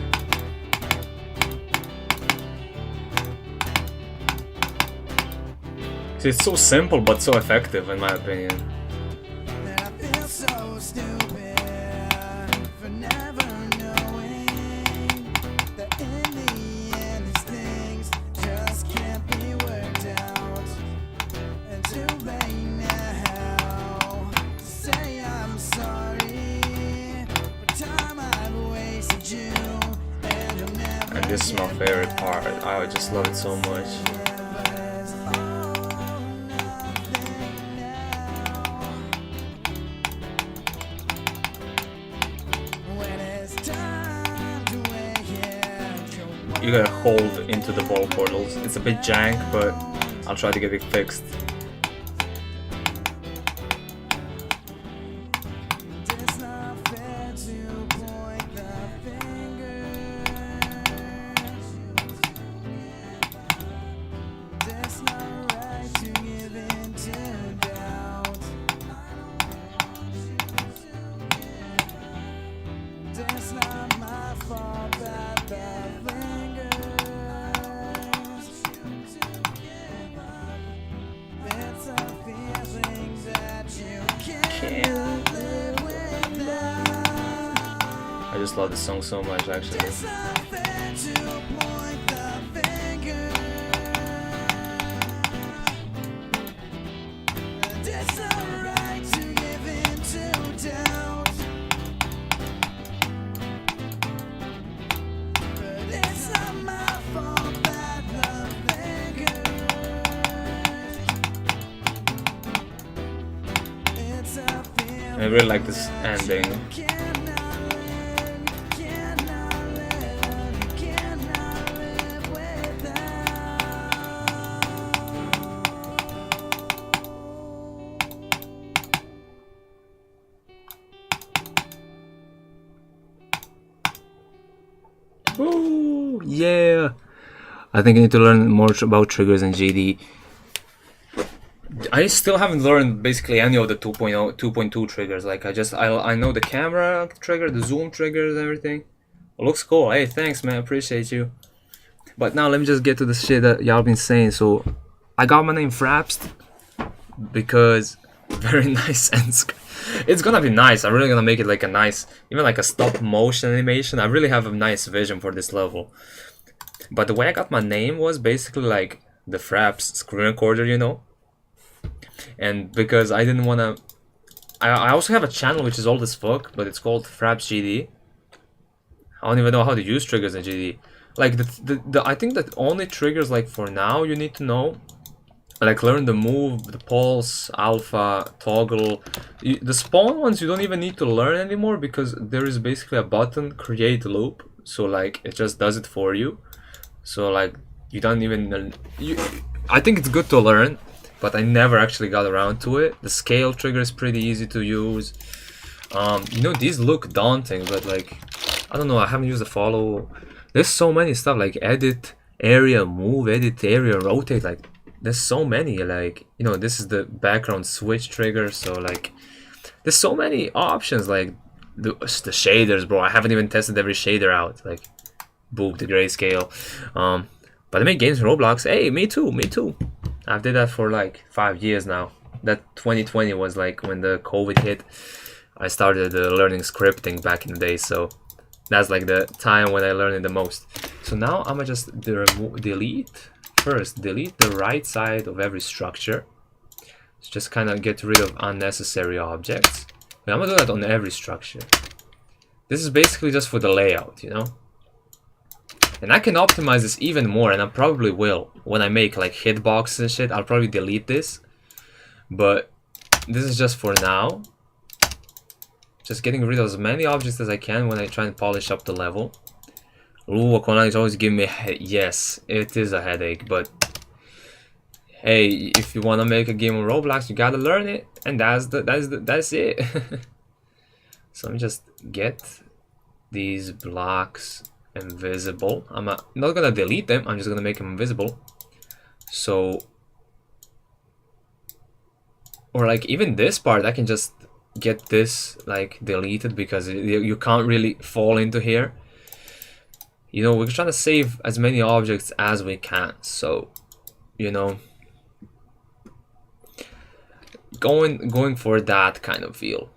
See, it's so simple but so effective in my opinion. Just can't This is my favorite part. I just love it so much. You gotta hold into the ball portals. It's a bit jank, but I'll try to get it fixed. I just love this song so much, actually. I really like this ending. Ooh, yeah! I think I need to learn more about triggers in GD. I still haven't learned basically any of the 2.0, 2.2 triggers. Like I know the camera trigger, the zoom triggers, everything. It looks cool. Hey, thanks, man. Appreciate you. But now let me just get to the shit that y'all been saying. So I got my name Frapst because very nice and it's gonna be nice. I'm really gonna make it like a nice, even like a stop motion animation. I really have a nice vision for this level. But the way I got my name was basically like the Fraps screen recorder, you know. And because I didn't wanna, I also have a channel which is old as fuck, but it's called Fraps GD. I don't even know how to use triggers in GD. Like I think that only triggers, like for now, you need to know, like learn the move, the pulse, alpha, toggle. The spawn ones you don't even need to learn anymore because there is basically a button, create loop. So like it just does it for you. So like you don't even, I think it's good to learn, but I never actually got around to it. The scale trigger is pretty easy to use. You know, these look daunting, but like, I don't know, I haven't used a follow. There's so many stuff like edit, area, move, edit, area, rotate. Like, there's so many. Like, you know, this is the background switch trigger. So like, there's so many options. Like the shaders, bro. I haven't even tested every shader out. Like, boop, the grayscale. But I make games in Roblox. Hey, me too, me too. I've did that for like 5 years now. That 2020 was like when the COVID hit. I started learning scripting back in the day, so that's like the time when I learned it the most. So now I'm gonna just delete the right side of every structure. So just kind of get rid of unnecessary objects. And I'm gonna do that on every structure. This is basically just for the layout, you know. And I can optimize this even more, and I probably will. When I make like hitboxes and shit, I'll probably delete this. But this is just for now. Just getting rid of as many objects as I can when I try and polish up the level. Ooh, Konami is always giving me yes, it is a headache, but hey, if you want to make a game on Roblox, you gotta learn it, and that's it. So let me just get these blocks invisible. I'm not gonna delete them, I'm just gonna make them invisible. So, or like even this part, I can just get this like deleted because you can't really fall into here. You know, we're trying to save as many objects as we can, so you know, going for that kind of feel.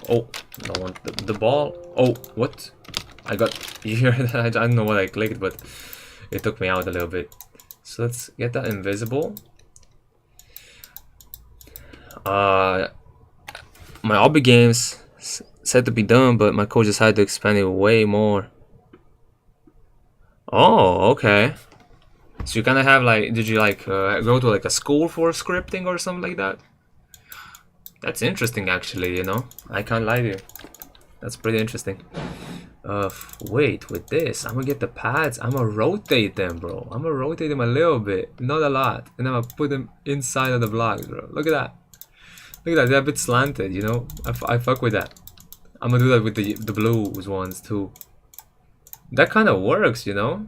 Oh, I want the ball. Oh, what? I got you hear that? I don't know what I clicked, but it took me out a little bit. So let's get that invisible. My hobby games said to be done, but my coach decided to expand it way more. Oh, okay. So you kind of have like, did you like go to like a school for scripting or something like that? That's interesting, actually. You know, I can't lie to you. That's pretty interesting. Wait, with this, I'm gonna get the pads. I'm gonna rotate them, bro. I'm gonna rotate them a little bit, not a lot, and I'm gonna put them inside of the blocks, bro. Look at that. Look at that. They're a bit slanted, you know. I fuck with that. I'm gonna do that with the blues ones too. That kind of works, you know.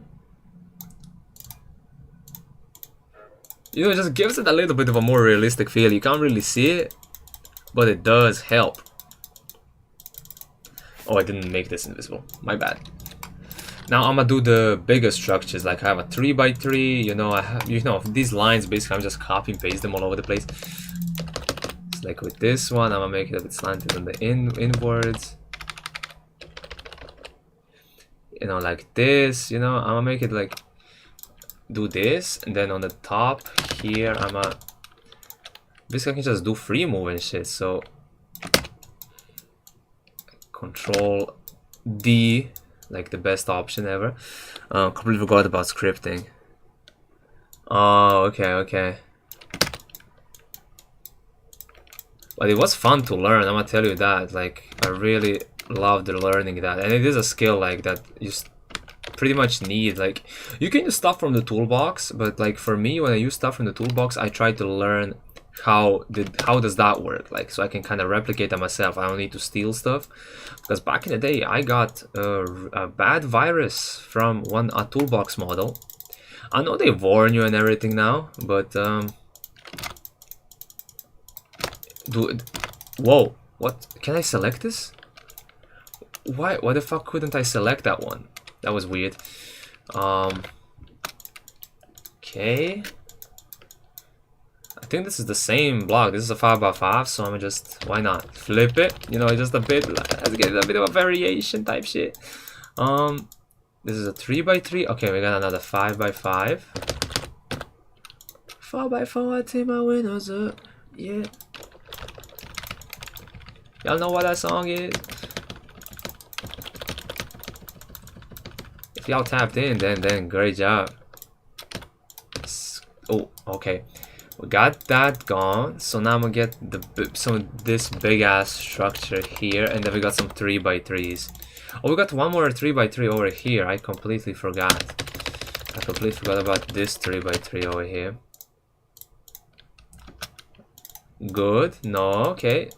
You know, it just gives it a little bit of a more realistic feel. You can't really see it, but it does help. Oh, I didn't make this invisible. My bad. Now I'm gonna do the bigger structures. Like I have a 3x3. You know, I have, you know, these lines. Basically, I'm just copy and paste them all over the place. It's like with this one, I'm gonna make it a bit slanted on the inwards. You know, like this. You know, I'm gonna make it like do this, and then on the top here, I'm gonna basically I can just do free move and shit. So Control D, like the best option ever. Completely forgot about scripting. Oh, okay. But it was fun to learn, I'm gonna tell you that. Like, I really loved learning that. And it is a skill like that you pretty much need. Like, you can use stuff from the toolbox, but like for me, when I use stuff from the toolbox, I try to learn how does that work, like, so I can kind of replicate that myself. I don't need to steal stuff, because back in the day I got a bad virus from a toolbox model. I know they warn you and everything now, but whoa, what, can I select this? Why the fuck couldn't I select that one? That was weird. Okay, I think this is the same block. This is a 5x5, so I'm gonna just, why not flip it? You know, just a bit, let's get a bit of a variation type shit. This is a 3x3. Okay, we got another 5x5. 4x4, I take my windows up. Yeah. Y'all know what that song is? If y'all tapped in, then great job. Oh, okay. We got that gone, so now I'm gonna get some of this big ass structure here, and then we got some 3x3s. Oh, we got one more 3x3 over here. I completely forgot. I completely forgot about this 3x3 over here. Good. No, okay.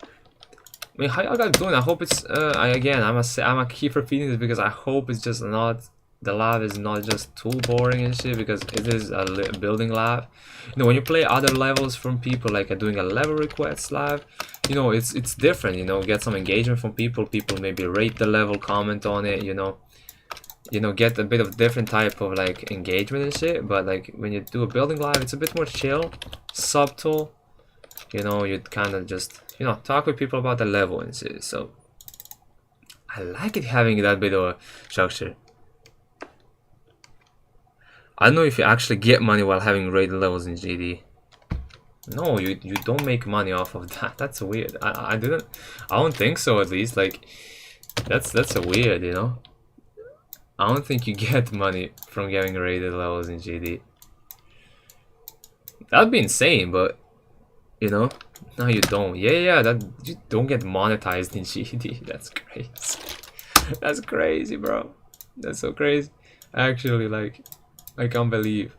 I mean, how y'all guys doing? I hope it's again, I'm gonna keep repeating this because I hope it's just not, the lab is not just too boring and shit, because it is a building lab. You know, when you play other levels from people, like doing a level request lab, you know, it's different. You know, get some engagement from people. People maybe rate the level, comment on it. You know, get a bit of different type of like engagement and shit. But like when you do a building lab, it's a bit more chill, subtle. You know, you kind of just, you know, talk with people about the level and shit. So I like it having that bit of a structure. I don't know if you actually get money while having rated levels in GD. No, you don't make money off of that. That's weird. I don't think so, at least. Like, that's a weird, you know. I don't think you get money from getting rated levels in GD. That'd be insane, but you know, no, you don't. Yeah, that you don't get monetized in GD. That's crazy. That's crazy, bro. That's so crazy. Actually, like, I can't believe.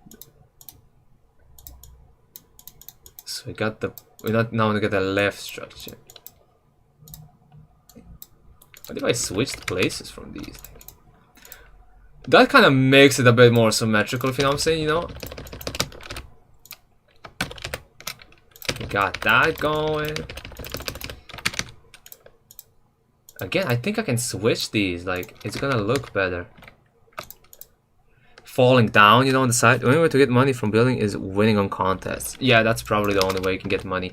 So we got the, now we got the left structure. What if I switched places from these things? That kind of makes it a bit more symmetrical, if you know what I'm saying, you know? We got that going. Again, I think I can switch these, like, it's gonna look better. Falling down, you know, on the side. The only way to get money from building is winning on contests. Yeah, that's probably the only way you can get money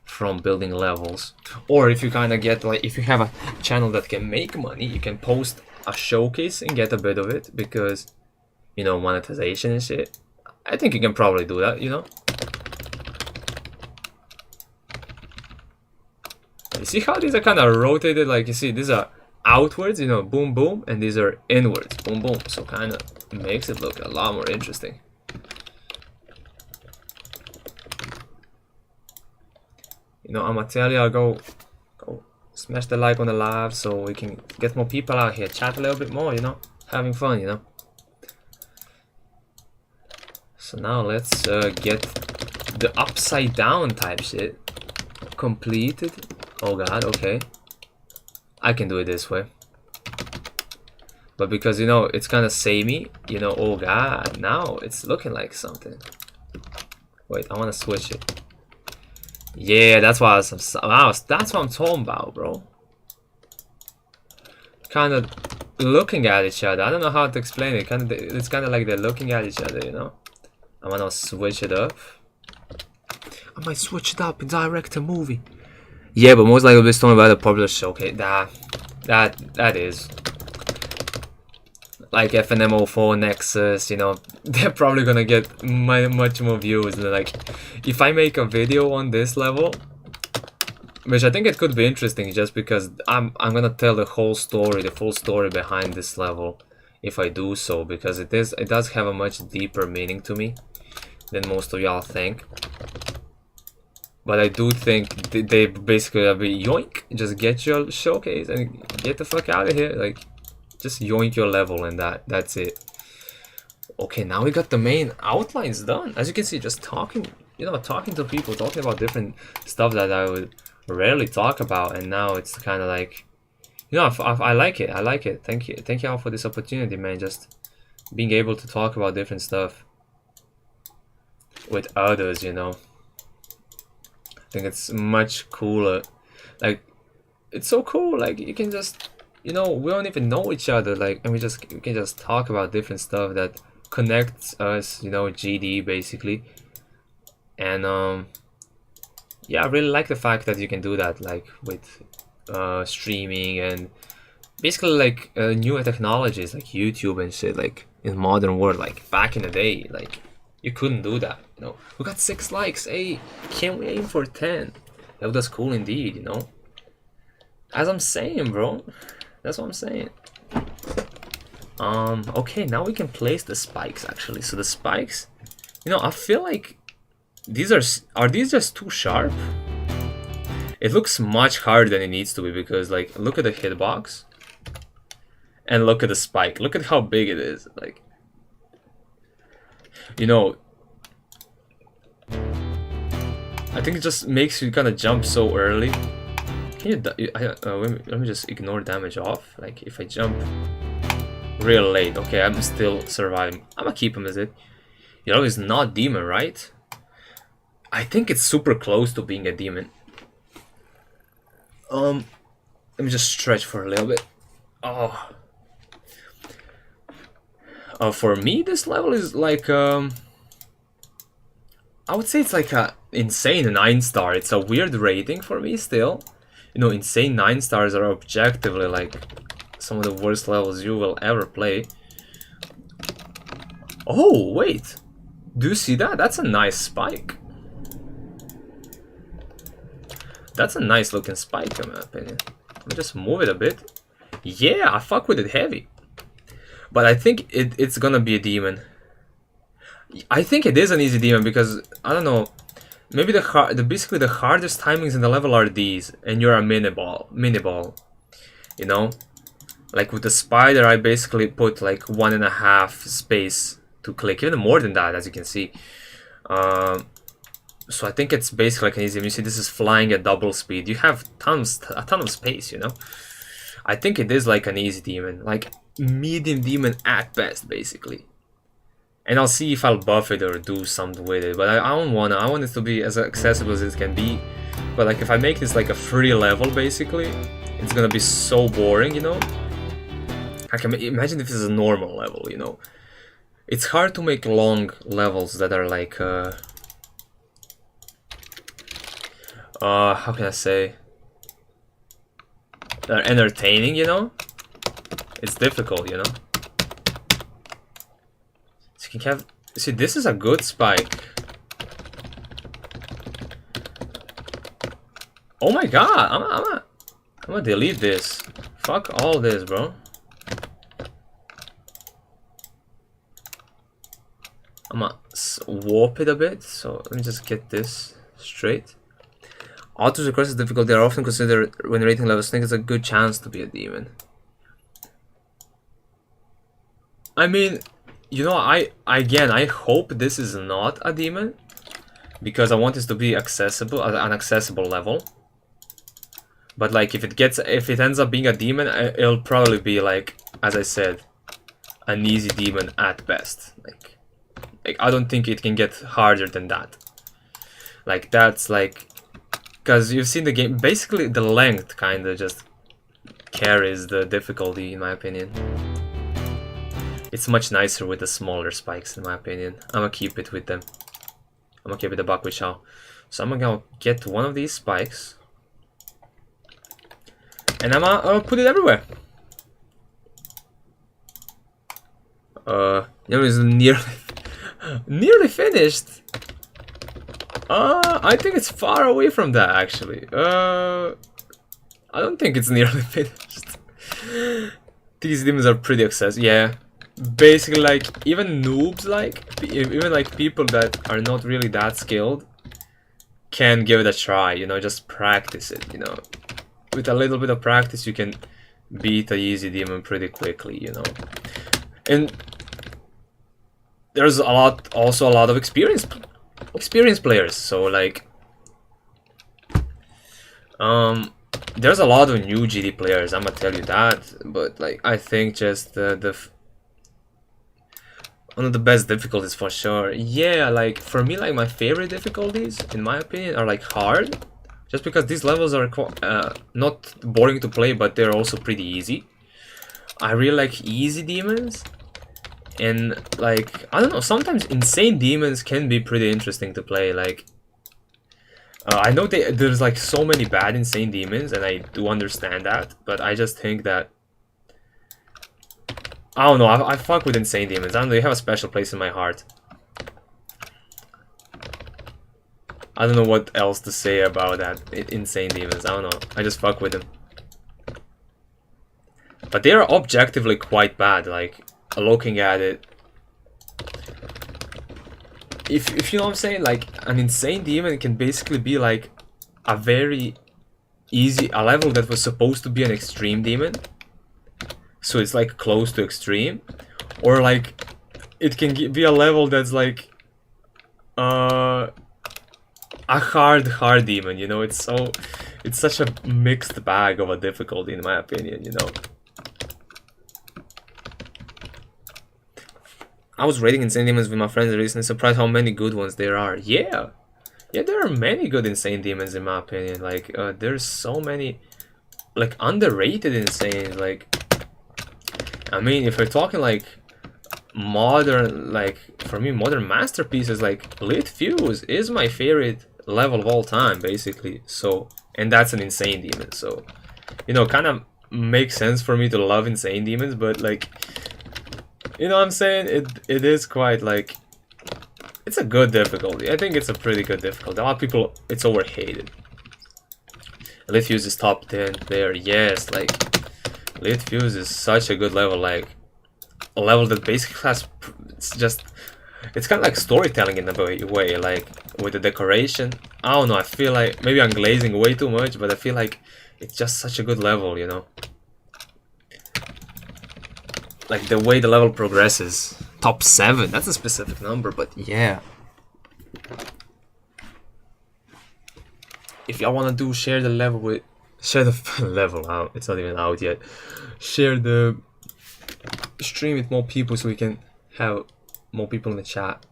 from building levels. Or if you kind of get, like, if you have a channel that can make money, you can post a showcase and get a bit of it, because, you know, monetization and shit. I think you can probably do that, you know. You see how these are kind of rotated? Like, you see, these are outwards, you know, boom, boom, and these are inwards, boom, boom. So kind of makes it look a lot more interesting. You know, I'ma tell you, go smash the like on the live so we can get more people out here, chat a little bit more, you know, having fun, you know. So now let's get the upside down type shit completed. Oh god, okay. I can do it this way. But because, you know, it's kind of samey, you know, oh god, now it's looking like something. Wait, I want to switch it. Yeah, that's what that's what I'm talking about, bro. Kind of looking at each other. I don't know how to explain it. It's kind of like they're looking at each other, you know. I'm gonna switch it up. I might switch it up and direct a movie. Yeah, but most likely we're talking about a popular show. Okay, that is like FNMO4 Nexus. You know, they're probably gonna get much more views. Like, if I make a video on this level, which I think it could be interesting, just because I'm gonna tell the whole story, the full story behind this level, if I do so, because it does have a much deeper meaning to me than most of y'all think. But I do think they basically be yoink, just get your showcase and get the fuck out of here. Like, just yoink your level and that's it. Okay, now we got the main outlines done. As you can see, just talking, you know, talking to people, talking about different stuff that I would rarely talk about, and now it's kind of like, you know, I like it. I like it. Thank you all for this opportunity, man. Just being able to talk about different stuff with others, you know. I think it's much cooler. Like, it's so cool. Like, you can just, you know, we don't even know each other. Like, and we can just talk about different stuff that connects us, you know, GD basically. And yeah, I really like the fact that you can do that, like with streaming and basically like newer technologies like YouTube and shit. Like in modern world, like back in the day, like you couldn't do that. You know, we got 6 likes. Hey, can we aim for 10? That was cool indeed. You know, as I'm saying, bro. That's what I'm saying. Okay, now we can place the spikes actually. So the spikes, you know, I feel like these are these just too sharp? It looks much harder than it needs to be, because like look at the hitbox and look at the spike. Look at how big it is. Like, you know, I think it just makes you kind of jump so early. Can you let me just ignore damage off. Like if I jump real late, okay, I'm still surviving. I'm gonna keep him as it. You know, he's not demon, right? I think it's super close to being a demon. Let me just stretch for a little bit. Oh. For me, this level is like I would say it's like a insane 9-star. It's a weird rating for me still. You know, insane 9 stars are objectively like some of the worst levels you will ever play. Oh, wait. Do you see that? That's a nice spike. That's a nice looking spike in my opinion. Let me just move it a bit. Yeah, I fuck with it heavy. But I think it's gonna be a demon. I think it is an easy demon because, I don't know, maybe basically the hardest timings in the level are these, and you're a mini ball, you know? Like with the spider, I basically put like 1.5 space to click, even more than that, as you can see. So I think it's basically like an easy. You see, this is flying at double speed. You have a ton of space, you know. I think it is like an easy demon, like medium demon at best, basically. And I'll see if I'll buff it or do something with it. But I don't wanna. I want it to be as accessible as it can be. But like if I make this like a free level, basically, it's gonna be so boring, you know. I can imagine if this is a normal level, you know. It's hard to make long levels that are like how can I say, they're entertaining, you know. It's difficult, you know. So you can have, see, this is a good spike. Oh my god, I'm gonna delete this. Fuck all this, bro. I'm gonna warp it a bit, so let me just get this straight. Autos request difficulty are often considered when rating level Snake is a good chance to be a demon. I mean, you know, I hope this is not a demon, because I want this to be accessible, an accessible level. But like, if it ends up being a demon, it'll probably be like, as I said, an easy demon at best. Like I don't think it can get harder than that. Like that's like, because you've seen the game. Basically, the length kind of just carries the difficulty, in my opinion. It's much nicer with the smaller spikes, in my opinion. I'm gonna keep it with them. I'm gonna keep it a buck with Shao. So I'm gonna get one of these spikes. And I'm gonna put it everywhere. You know, it's nearly finished. I think it's far away from that, actually. I don't think it's nearly finished. These demons are pretty accessible. Yeah, basically, like, even noobs, even like people that are not really that skilled, can give it a try. You know, just practice it. You know, with a little bit of practice, you can beat a easy demon pretty quickly. You know, and there's also a lot of experienced players. So like, there's a lot of new GD players. I'm gonna tell you that. But like, I think just one of the best difficulties for sure. Yeah, like for me, like my favorite difficulties, in my opinion, are like hard. Just because these levels are not boring to play, but they're also pretty easy. I really like easy demons. And like, I don't know, sometimes insane demons can be pretty interesting to play. Like, I know there's like so many bad insane demons, and I do understand that, but I just think that, I don't know, I fuck with insane demons. I don't know, they have a special place in my heart. I don't know what else to say about that. Insane demons, I don't know, I just fuck with them. But they are objectively quite bad, like, looking at it. If you know what I'm saying, like, an insane demon can basically be like a very easy, a level that was supposed to be an extreme demon, so it's like close to extreme, or like it can be a level that's like a hard demon. You know, it's such a mixed bag of a difficulty, in my opinion. You know, I was rating insane demons with my friends recently, surprised how many good ones there are. Yeah, there are many good insane demons, in my opinion. Like, there's so many, like, underrated insane. Like, I mean, if we're talking like modern, like, for me, modern masterpieces, like Lit Fuse is my favorite level of all time, basically. So, and that's an insane demon. So, you know, kind of makes sense for me to love insane demons, but like, you know what I'm saying? It is quite like, it's a good difficulty. I think it's a pretty good difficulty. A lot of people, it's overhated. Lit Fuse is top 10 there. Yes, like, Lit Fuse is such a good level. Like, a level that basically has, it's kind of like storytelling in a way. Like, with the decoration. I don't know, I feel like, maybe I'm glazing way too much, but I feel like it's just such a good level, you know? Like, the way the level progresses. Top 7, that's a specific number, but yeah. If y'all wanna share the level with, share the level out, it's not even out yet. Share the stream with more people so we can have more people in the chat.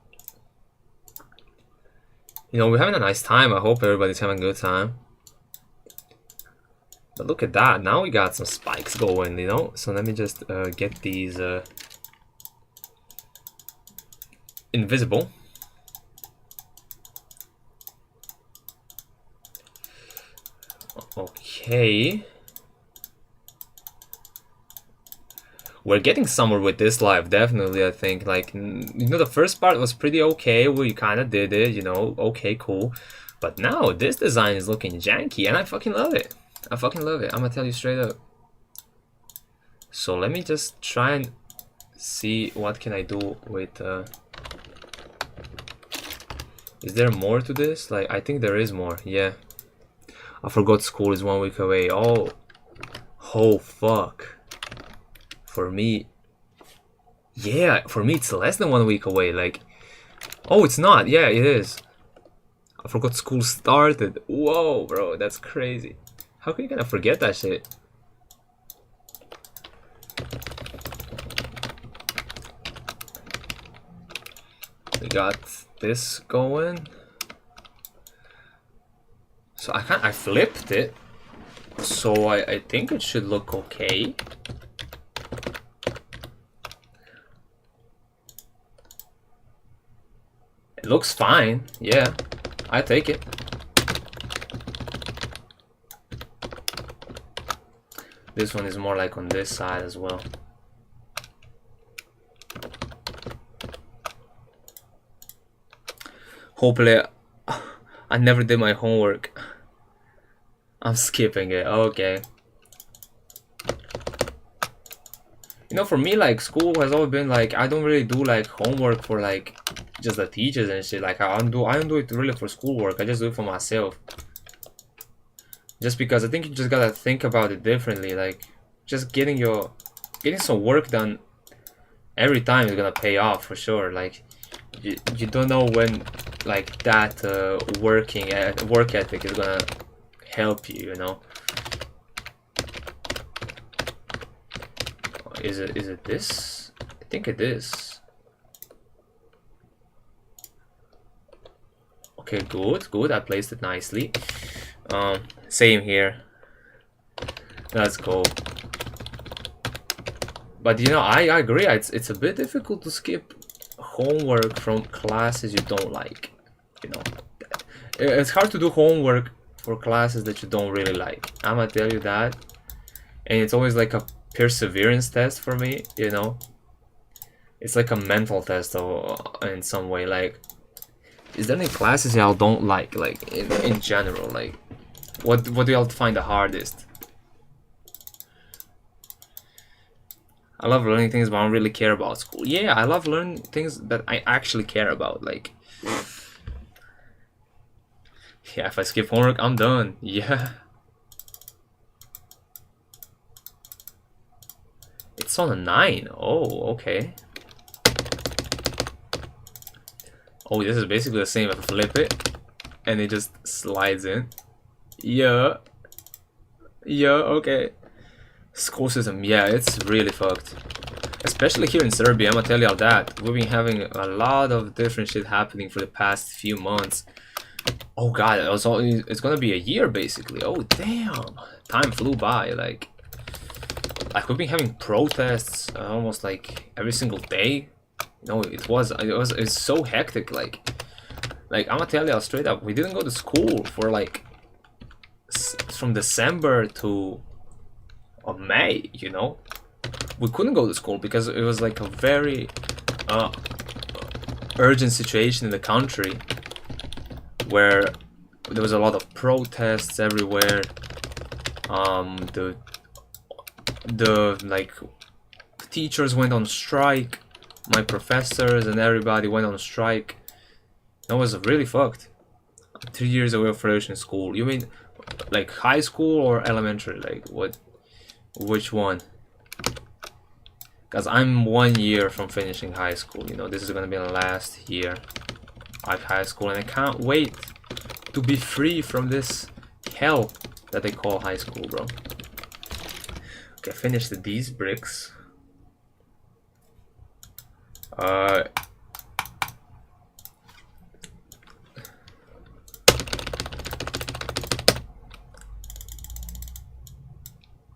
You know, we're having a nice time. I hope everybody's having a good time. But look at that, now we got some spikes going, you know? So let me just get these invisible. Okay. We're getting somewhere with this live, definitely, I think. Like, you know, the first part was pretty okay, we kind of did it, you know, okay, cool. But now this design is looking janky, and I fucking love it. I fucking love it. I'm gonna tell you straight up. So let me just try and see what can I do with. Is there more to this? Like, I think there is more. Yeah. I forgot school is 1 week away. Oh fuck. For me, yeah, for me it's less than 1 week away. Like, oh, it's not. Yeah, it is. I forgot school started. Whoa, bro, that's crazy. How can you kind of forget that shit? We got this going. So I flipped it. So I think it should look okay. It looks fine. Yeah, I take it. This one is more like on this side as well. Hopefully, I never did my homework. I'm skipping it. Okay. You know, for me, like, school has always been like, I don't really do like homework for like just the teachers and shit. Like, I don't do it really for schoolwork. I just do it for myself. Just because I think you just gotta think about it differently. Like, just getting some work done every time is gonna pay off for sure. Like, you don't know when like that work ethic is gonna help you. You know. Is it this? I think it is. Okay, good. I placed it nicely. Same here. Let's go. But you know, I agree. It's a bit difficult to skip homework from classes you don't like. You know, it's hard to do homework for classes that you don't really like. I'm gonna tell you that. And it's always like a perseverance test for me, you know. It's like a mental test in some way. Like, is there any classes y'all don't like in general? Like, what do y'all find the hardest? I love learning things, but I don't really care about school. Yeah, I love learning things that I actually care about. Like, yeah, if I skip homework, I'm done. Yeah. It's on a 9. Oh, okay. Oh, this is basically the same. If I flip it, and it just slides in. Yeah. Yeah, okay. School system, yeah, it's really fucked. Especially here in Serbia, I'm gonna tell y'all that. We've been having a lot of different shit happening for the past few months. Oh god, it's gonna be a year basically. Oh damn. Time flew by, like we've been having protests almost like every single day. You know, it's so hectic. Like I'm gonna tell y'all straight up, we didn't go to school for like from December to May. You know, we couldn't go to school because it was like a very urgent situation in the country where there was a lot of protests everywhere. The like teachers went on strike, my professors and everybody went on strike. That was really fucked. 3 years away from finishing school. You mean like high school or elementary? Like what? Which one? Because I'm 1 year from finishing high school. You know, this is gonna be the last year of high school, and I can't wait to be free from this hell that they call high school, bro. Okay, finished these bricks.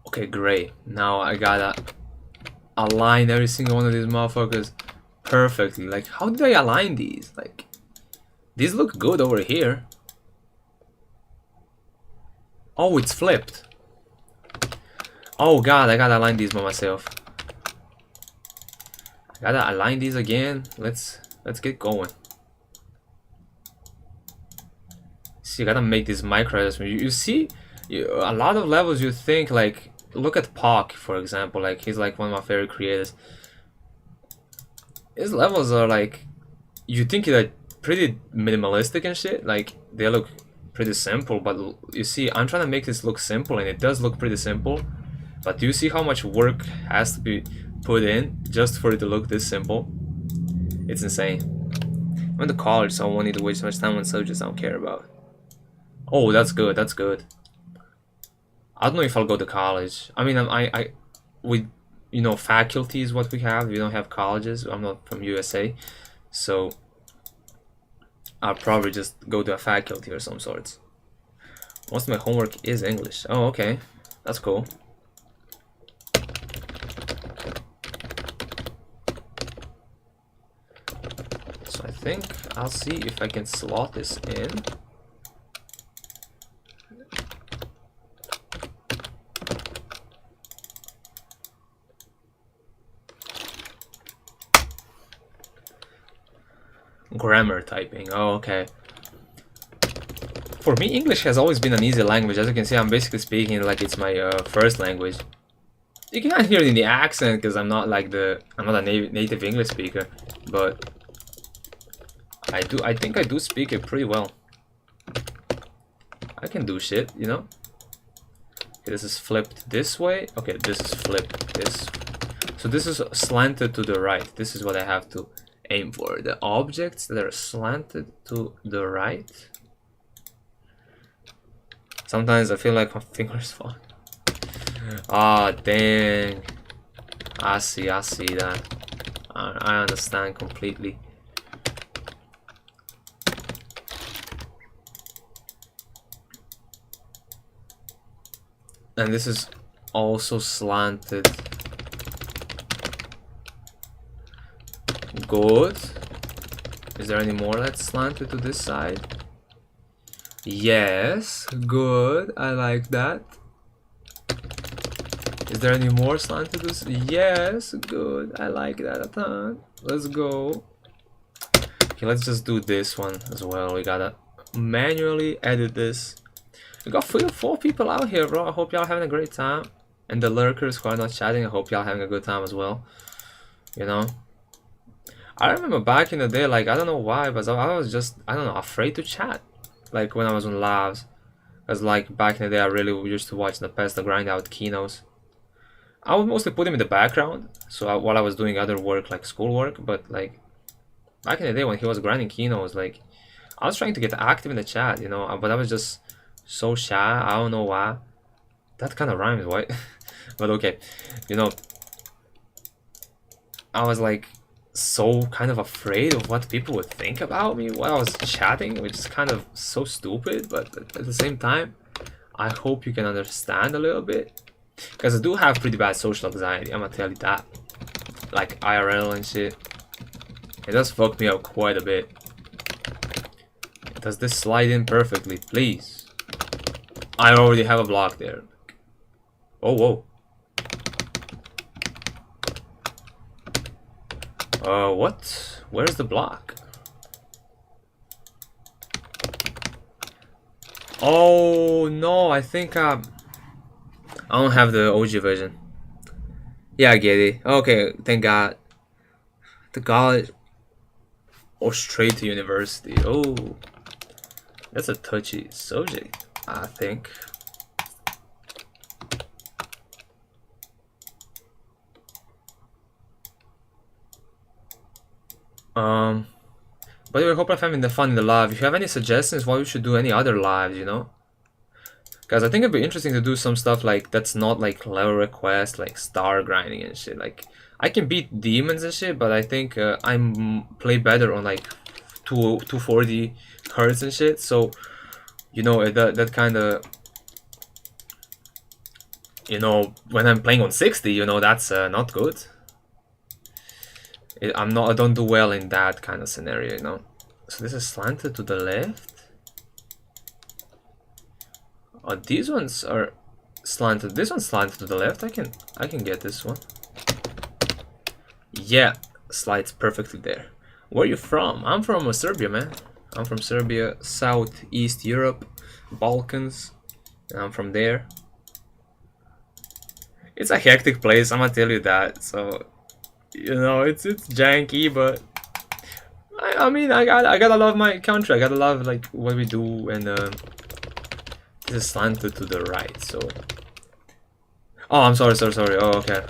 Okay, great. Now I gotta align every single one of these motherfuckers perfectly. Like, how did I align these? Like, these look good over here. Oh, it's flipped. Oh god, I gotta align these by myself. I gotta align these again. Let's get going. So you gotta make these micro adjustments. You see, a lot of levels you think like, look at Pock, for example. Like, he's like one of my favorite creators. His levels are like, you think they're pretty minimalistic and shit. Like, they look pretty simple, but you see, I'm trying to make this look simple, and it does look pretty simple. But do you see how much work has to be put in just for it to look this simple? It's insane. I'm in the college, so I won't need to waste much time on subjects I don't care about. Oh, that's good. That's good. I don't know if I'll go to college. I mean, we, you know, faculty is what we have. We don't have colleges. I'm not from USA, so I'll probably just go to a faculty or some sorts. Most of my homework is English. Oh, okay, that's cool. So I think I'll see if I can slot this in. Grammar typing. Oh, okay. For me, English has always been an easy language. As you can see, I'm basically speaking like it's my first language. You cannot hear it in the accent because I'm not like I'm not a native English speaker, but I think I do speak it pretty well. I can do shit, you know. Okay, this is flipped this way. Okay, this is flipped this. So this is slanted to the right. This is what I have to aim for. The objects that are slanted to the right. Sometimes I feel like my fingers fall. Ah, dang. I see that. I understand completely. And this is also slanted. Good. Is there any more that's slanted to this side? Yes, good. I like that. Is there any more slanted to this? Yes, good. I like that a ton. Let's go. Okay, let's just do this one as well. We gotta manually edit this. We got 3 or 4 people out here, bro. I hope y'all having a great time. And the lurkers who are not chatting, I hope y'all having a good time as well. You know? I remember back in the day, like, I don't know why, but I was just, I don't know, afraid to chat. Like, when I was on labs. Because, like, back in the day, I really used to watch the past the grind out Kinos. I would mostly put him in the background, so while I was doing other work, like schoolwork, but, like, back in the day when he was grinding Kinos, like, I was trying to get active in the chat, you know, but I was just so shy, I don't know why. That kind of rhymes, right? But okay, you know, I was, like, so kind of afraid of what people would think about me while I was chatting, which is kind of so stupid, but at the same time, I hope you can understand a little bit, because I do have pretty bad social anxiety, I'm gonna tell you that. Like IRL and shit, it does fuck me up quite a bit. Does this slide in perfectly, please? I already have a block there. Oh, whoa. What? Where's the block? Oh, no, I think, I don't have the OG version. Yeah, I get it. Okay, thank God. To college or straight to university. Oh, that's a touchy subject, I think. By the way, I hope I'm having the fun in the live. If you have any suggestions why we should do any other lives, you know? Because I think it'd be interesting to do some stuff like that's not like level request, like star grinding and shit. Like, I can beat demons and shit, but I think I'm play better on like 240 hertz and shit. So, you know, that kind of, you know, when I'm playing on 60, you know, that's not good. I don't do well in that kind of scenario, you know. So this is slanted to the left. Oh, these ones are slanted. This one's slanted to the left. I can get this one. Yeah, slides perfectly there. Where are you from? I'm from Serbia, man. I'm from Serbia, Southeast Europe, Balkans, and I'm from there. It's a hectic place, I'm gonna tell you that. So, you know, it's janky, but I mean, I gotta love my country. I gotta love like what we do, and this is slanted to the right. So, oh, I'm sorry. Oh, okay.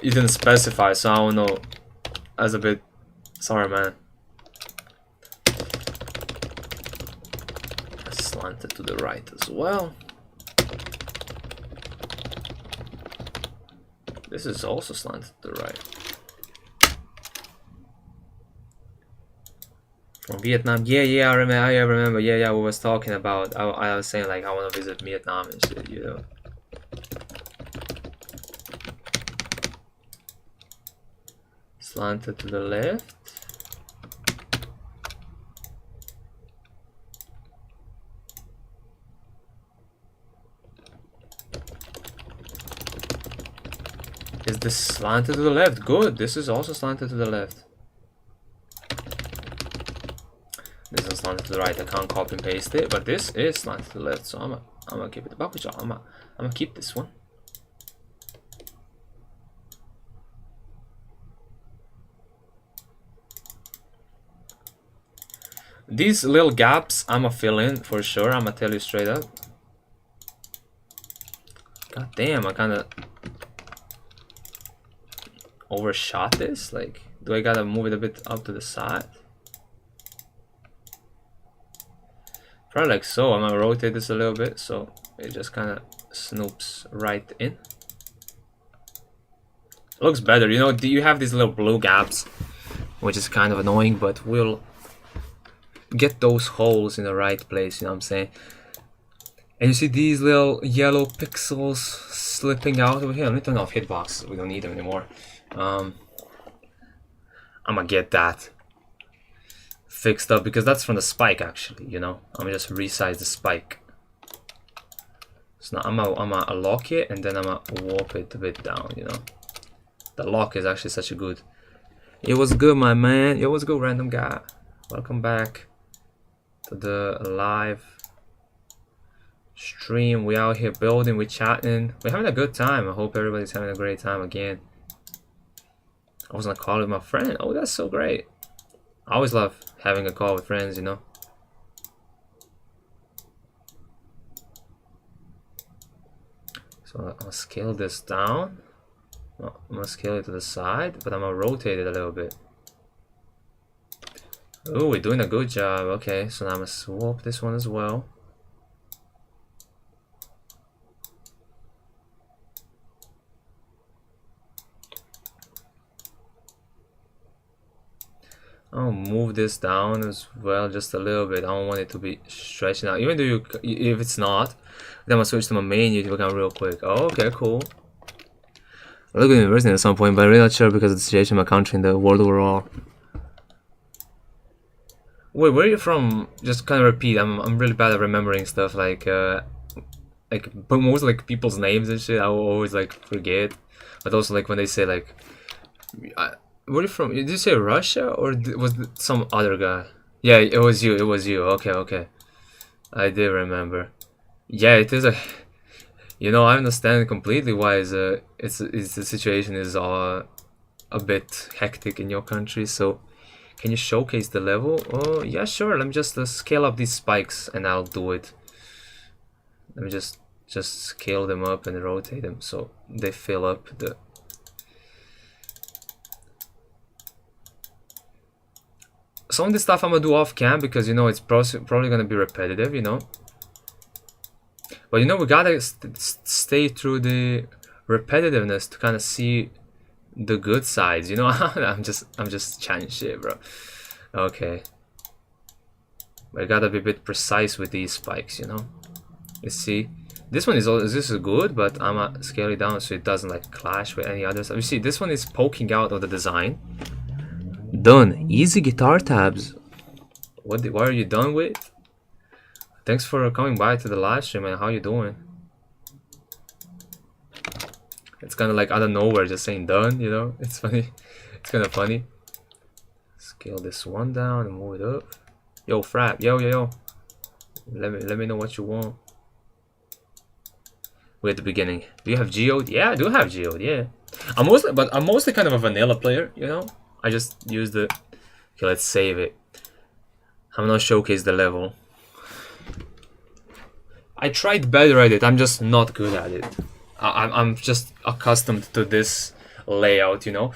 You didn't specify, so I don't know. That's a bit. Sorry, man. Slanted to the right as well. This is also slanted to the right. From Vietnam, yeah, I remember, yeah, we was talking about. I was saying like I want to visit Vietnam and shit, you know. Slanted to the left. Is this slanted to the left? Good. This is also slanted to the left. This is slanted to the right. I can't copy and paste it, but this is slanted to the left. So I'm gonna keep it back with y'all. I'm gonna keep this one. These little gaps I'm gonna fill in for sure. I'm gonna tell you straight up. God damn, I kind of overshot this. Like, do I gotta move it a bit up to the side? Probably like so. I'm gonna rotate this a little bit so it just kind of snoops right in. Looks better. You know, do you have these little blue gaps, which is kind of annoying, but we'll get those holes in the right place, you know what I'm saying? And you see these little yellow pixels slipping out over here. Let me turn off hitbox. We don't need them anymore. I'm gonna get that fixed up because that's from the spike, actually, you know. I'm gonna just resize the spike. So now I'm gonna lock it and then I'm gonna warp it a bit down, you know. The lock is actually such a good. It was good, my man. It was good, random guy. Welcome back to the live stream. We out here building, we chatting, we're having a good time. I hope everybody's having a great time again. I was on a call with my friend. Oh, that's so great. I always love having a call with friends, you know. So I'll scale this down. I'm gonna scale it to the side, but I'm gonna rotate it a little bit. Oh, we're doing a good job. Okay, so now I'm gonna swap this one as well. I'll move this down as well just a little bit. I don't want it to be stretching out. Even though if it's not, then I'm gonna switch to my main YouTube account real quick. Oh, okay, cool. I'll look at university at some point, but I'm really not sure because of the situation in my country and the world overall. Wait, where are you from? Just kind of repeat. I'm really bad at remembering stuff but most like people's names and shit. I will always like forget. But also like when they say like, where are you from? Did you say Russia or was it some other guy? Yeah, it was you. It was you. Okay, okay. I did remember. Yeah, it is a. You know, I understand completely why the situation is a bit hectic in your country. So, can you showcase the level? Oh, yeah, sure. Let me just scale up these spikes, and I'll do it. Let me just scale them up and rotate them so they fill up the. Some of this stuff I'm gonna do off cam because you know it's probably gonna be repetitive, you know. But you know we gotta stay through the repetitiveness to kind of see the good sides, you know. I'm just chatting shit, bro. Okay, but I gotta be a bit precise with these spikes, you know. You see, this one is good, but I'm gonna scale it down so it doesn't like clash with any other stuff. You see, this one is poking out of the design. Done. Easy guitar tabs. What are you done with? Thanks for coming by to the live stream, man. How you doing? It's kind of like out of nowhere just saying done, you know. It's funny. It's kind of funny. Scale this one down and move it up. Yo, Frap. Yo. Let me know what you want. We're at the beginning. Do you have Geode? Yeah, I do have Geode. Yeah. I'm mostly kind of a vanilla player. You know. I just use the. Okay, let's save it. I'm gonna showcase the level. I tried better at it. I'm just not good at it. I'm just accustomed to this layout, you know.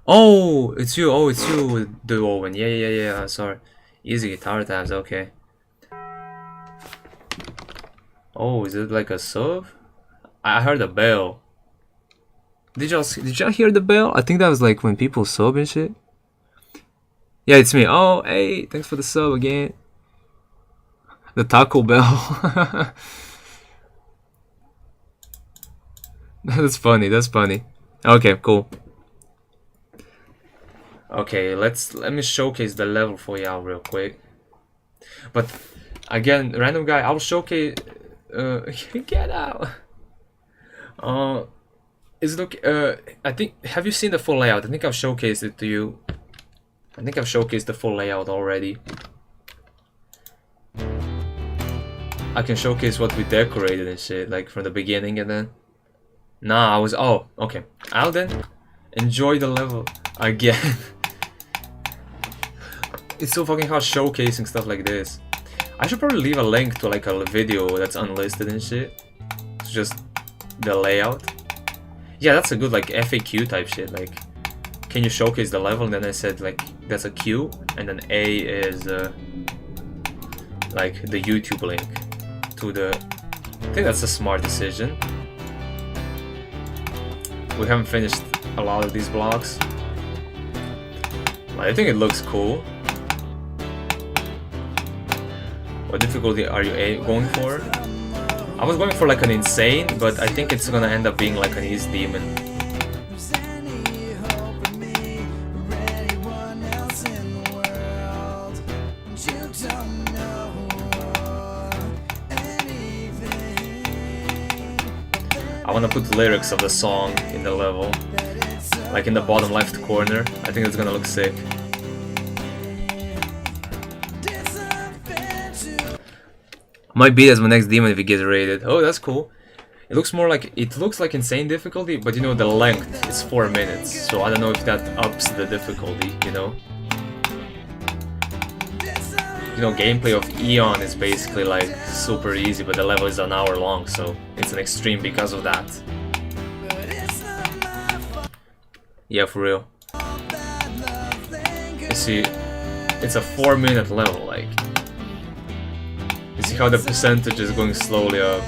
Oh, it's you. Oh, it's you, the Owen. Yeah. Sorry. Easy guitar tabs. Okay. Oh, is it like a sub? I heard a bell. Did y'all hear the bell? I think that was like when people sub and shit. Yeah, it's me. Oh, hey, thanks for the sub again. The Taco Bell. That's funny. Okay, cool. Okay, let me showcase the level for y'all real quick. But again, random guy, I'll showcase. Get out. Is look. I think. Have you seen the full layout? I think I've showcased it to you. I think I've showcased the full layout already. I can showcase what we decorated and shit, like from the beginning and then. Nah, I was. Oh, okay. I'll then enjoy the level again. It's so fucking hard showcasing stuff like this. I should probably leave a link to like a video that's unlisted and shit. It's just the layout. Yeah, that's a good like FAQ type shit. Like, can you showcase the level? And then I said like that's a Q, and then A is like the YouTube link to the. I think that's a smart decision. We haven't finished a lot of these blocks. But I think it looks cool. What difficulty are you going for? I was going for like an insane, but I think it's gonna end up being like an easy demon. I wanna put lyrics of the song in the level, like in the bottom left corner. I think it's gonna look sick. Might beat as my next demon if it gets raided. Oh, that's cool. It looks like insane difficulty, but you know the length is 4 minutes, so I don't know if that ups the difficulty. You know, gameplay of Eon is basically like super easy, but the level is an hour long, so it's an extreme because of that. Yeah, for real. You see, it's a 4-minute level, like. You see how the percentage is going slowly up.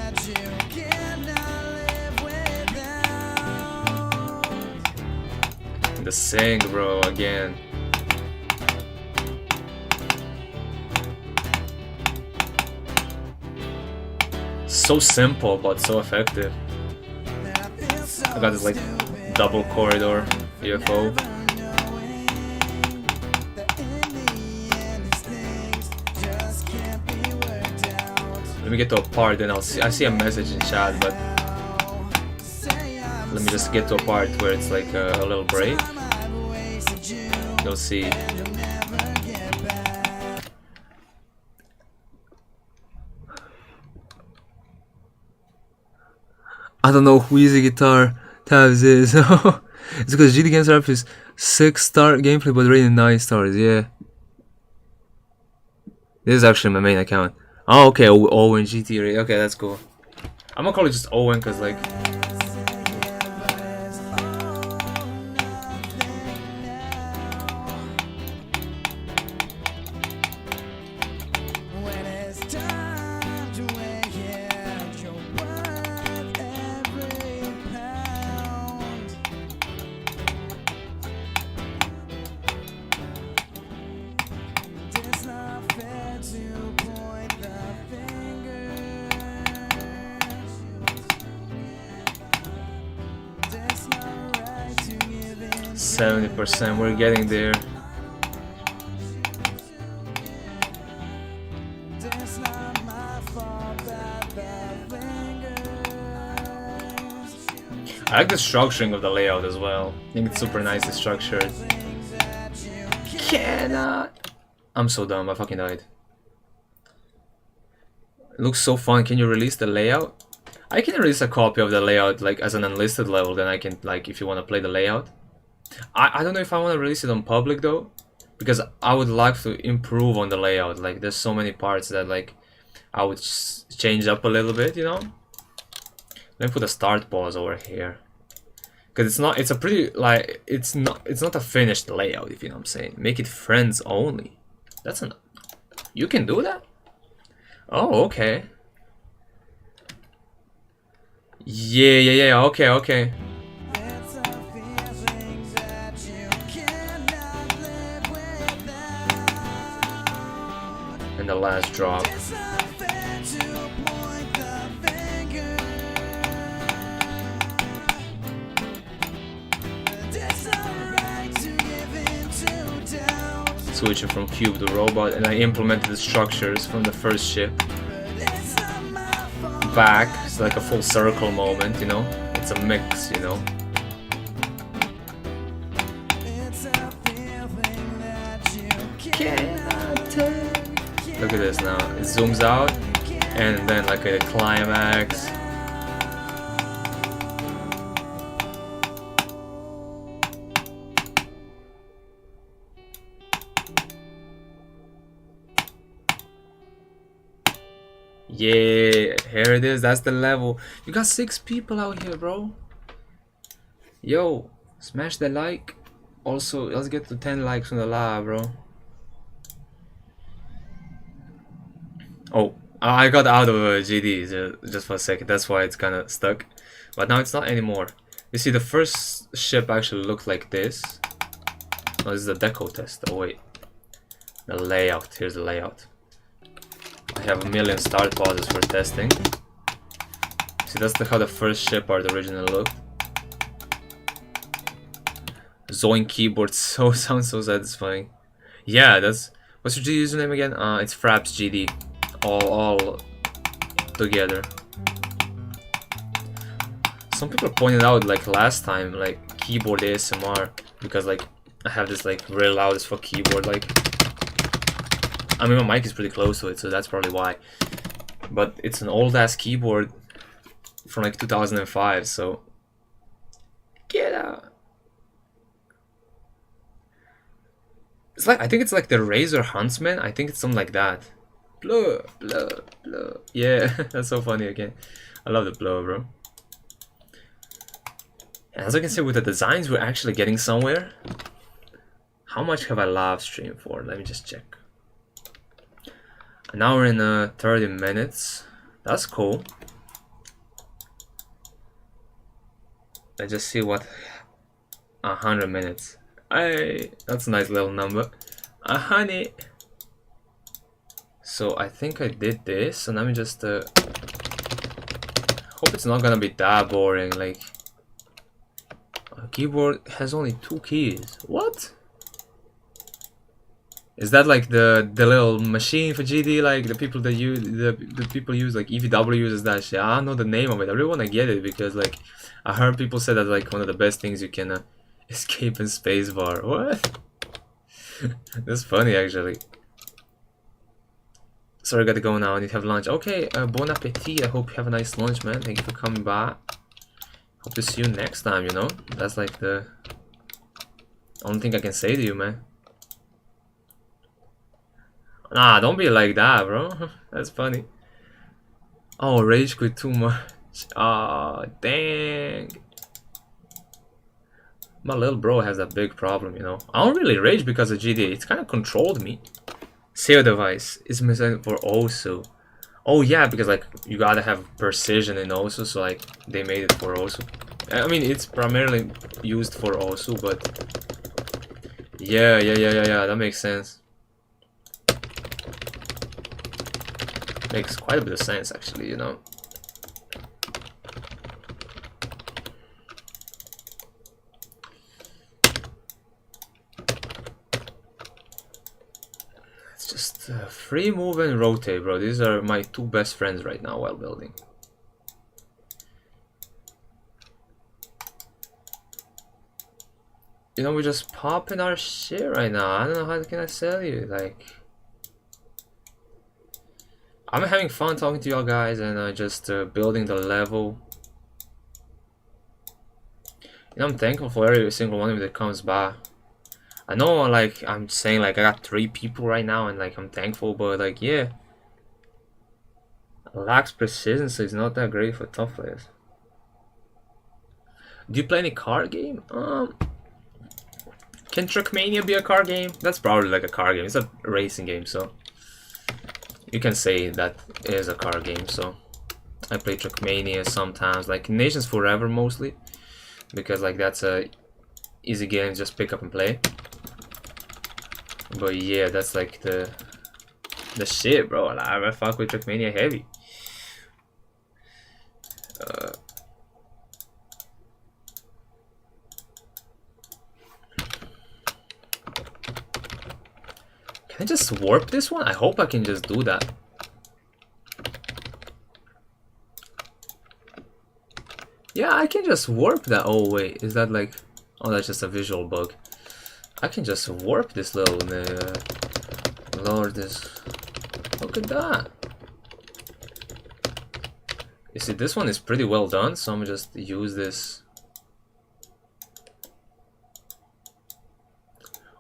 The sing, bro, again. So simple, but so effective. I got this like double corridor UFO. Let me get to a part, then I see a message in chat, but let me just get to a part where it's like a little break. You'll see. I don't know who Easy Guitar Tabs is. It's because GD Games Rap is 6-star gameplay but rated 9 stars, yeah. This is actually my main account. Oh, okay, Owen GT rate. Okay, that's cool. I'm gonna call it just Owen because, like. %, we're getting there. I like the structuring of the layout as well. I think it's super nicely structured. Cannot. I'm so dumb, I fucking died. It looks so fun. Can you release the layout? I can release a copy of the layout like as an unlisted level, then I can, like, if you want to play the layout. I don't know if I want to release it on public though, because I would like to improve on the layout. Like there's so many parts that like I would change up a little bit, you know? Let me put a start pause over here. Cause it's a pretty, like, it's not a finished layout, if you know what I'm saying. Make it friends only. You can do that? Oh, okay. Yeah, okay. And the last drop. Switching from cube to robot, and I implemented the structures from the first ship back. It's like a full circle moment, you know? It's a mix, you know? Look at this now. It zooms out, and then like a climax. Yeah, here it is. That's the level. You got 6 people out here, bro. Yo, smash the like. Also, let's get to 10 likes on the live, bro. Oh, I got out of GD just for a second. That's why it's kind of stuck. But now it's not anymore. You see, the first ship actually looked like this. Oh, this is the deco test. Oh, wait. The layout. Here's the layout. I have a million start pauses for testing. See, that's how the first ship art originally looked. Zoink keyboard sounds so satisfying. Yeah, that's... What's your GD username again? It's Fraps GD. All together. Some people pointed out, like last time, like keyboard ASMR, because like I have this like real loud as fuck keyboard. Like, I mean, my mic is pretty close to it, so that's probably why. But it's an old ass keyboard from like 2005, so get out. It's like, I think it's like the Razer Huntsman. I think it's something like that. Blah, blah, blah. Yeah, that's so funny again. I love the blow, bro. And as I can see, with the designs, we're actually getting somewhere. How much have I live streamed for? Let me just check. An hour and 30 minutes. That's cool. Let's just see what 100 minutes. Hey, that's a nice little number. Honey. So I think I did this, and let me just hope it's not gonna be that boring. Like, a keyboard has only 2 keys. What? Is that like the little machine for GD? Like the people that use the people use, like EVW uses that shit. I don't know the name of it. I really wanna get it because like I heard people say that like one of the best things you can escape in spacebar. What? That's funny actually. Sorry, I gotta go now. I need to have lunch. Okay, bon appetit. I hope you have a nice lunch, man. Thank you for coming by. Hope to see you next time, you know? That's like the only thing I can say to you, man. Nah, don't be like that, bro. That's funny. Oh, rage quit too much. Ah, dang. My little bro has a big problem, you know? I don't really rage because of GD. It's kind of controlled me. Save device is missing for OSU. Oh yeah, because like you gotta have precision in OSU, so like they made it for OSU. I mean, it's primarily used for OSU, but yeah, that makes sense. Makes quite a bit of sense actually, you know. Just free move and rotate, bro. These are my 2 best friends right now while building. You know, we're just popping our shit right now. I don't know how can I tell you, like, I'm having fun talking to y'all guys and just building the level. You know, I'm thankful for every single one of you that comes by. I know, like, I'm saying, like, I got 3 people right now and, like, I'm thankful, but, like, yeah. Lacks precision, so it's not that great for tough players. Do you play any card game? Can Trackmania be a card game? That's probably like a card game. It's a racing game, so you can say that is a card game. So I play Trackmania sometimes, like Nations Forever mostly, because like that's a easy game, just pick up and play. But yeah, that's like the shit, bro. I fuck with Trackmania heavy. Can I just warp this one? I hope I can just do that. Yeah, I can just warp that. Oh wait, is that like... Oh, that's just a visual bug. I can just warp this little... Lord, this... Look at that. You see, this one is pretty well done, so I'm gonna just use this.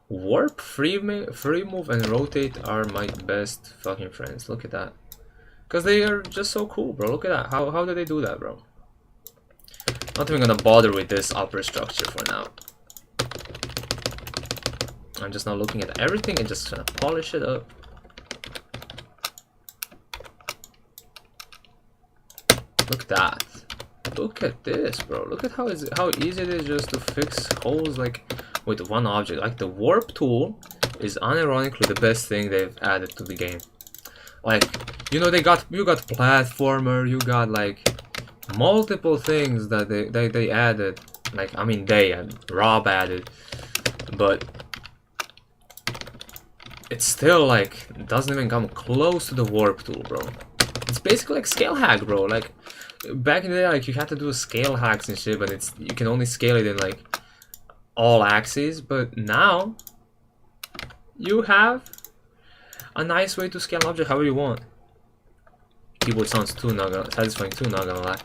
Warp, free move, and rotate are my best fucking friends. Look at that. Because they are just so cool, bro. Look at that. How did they do that, bro? Not even gonna bother with this upper structure for now. I'm just now looking at everything and just gonna polish it up. Look at that. Look at this, bro. Look at how easy it is just to fix holes like with one object. Like the warp tool is unironically the best thing they've added to the game. Like, you know, you got platformer, you got like multiple things that they added. Like, I mean, Rob added, but it's still like doesn't even come close to the warp tool, bro. It's basically like scale hack, bro. Like back in the day, like you had to do scale hacks and shit, but you can only scale it in like all axes. But now you have a nice way to scale an object however you want. Keyboard sounds satisfying too, not gonna lie.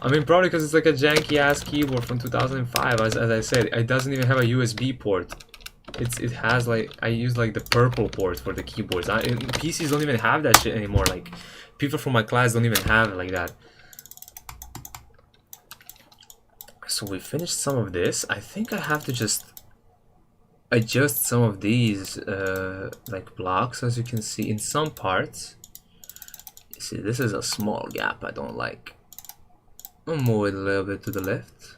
I mean, probably because it's like a janky ass keyboard from 2005. As I said, it doesn't even have a USB port. It has like, I use like the purple port for the keyboards. PCs don't even have that shit anymore. Like people from my class don't even have it like that. So we finished some of this. I think I have to just adjust some of these like blocks, as you can see in some parts. You see, this is a small gap I don't like. I'll move it a little bit to the left.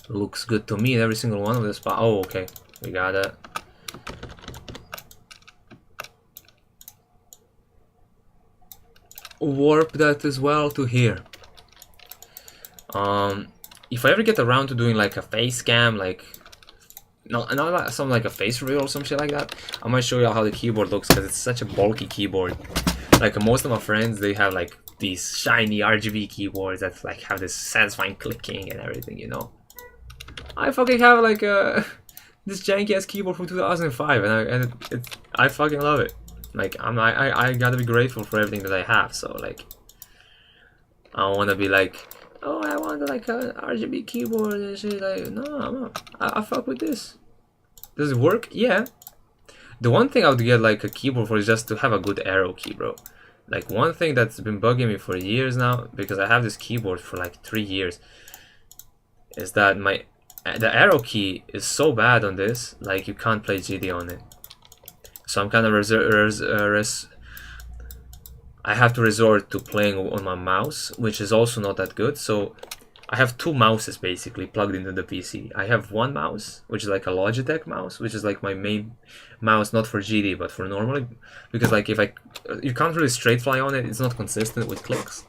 Looks good to me in every single one of the spots. Oh, okay, we got that. Warp that as well to here. If I ever get around to doing like a face cam, like not something like a face reveal or some shit like that, I might show you how the keyboard looks, because it's such a bulky keyboard. Like most of my friends, they have like these shiny RGB keyboards that like have this satisfying clicking and everything, you know. I fucking have like this janky ass keyboard from 2005, and I fucking love it. Like I gotta be grateful for everything that I have. So like, I don't wanna be like, oh, I want like a RGB keyboard and shit. Like, no, I fuck with this. Does it work? Yeah. The one thing I would get like a keyboard for is just to have a good arrow key, bro. Like one thing that's been bugging me for years now, because I have this keyboard for like 3 years, is that the arrow key is so bad on this, like you can't play GD on it. So I'm kind of I have to resort to playing on my mouse, which is also not that good. So I have 2 mouses basically plugged into the PC. I have one mouse, which is like a Logitech mouse, which is like my main mouse, not for GD, but for normally, because like you can't really straight fly on it, it's not consistent with clicks.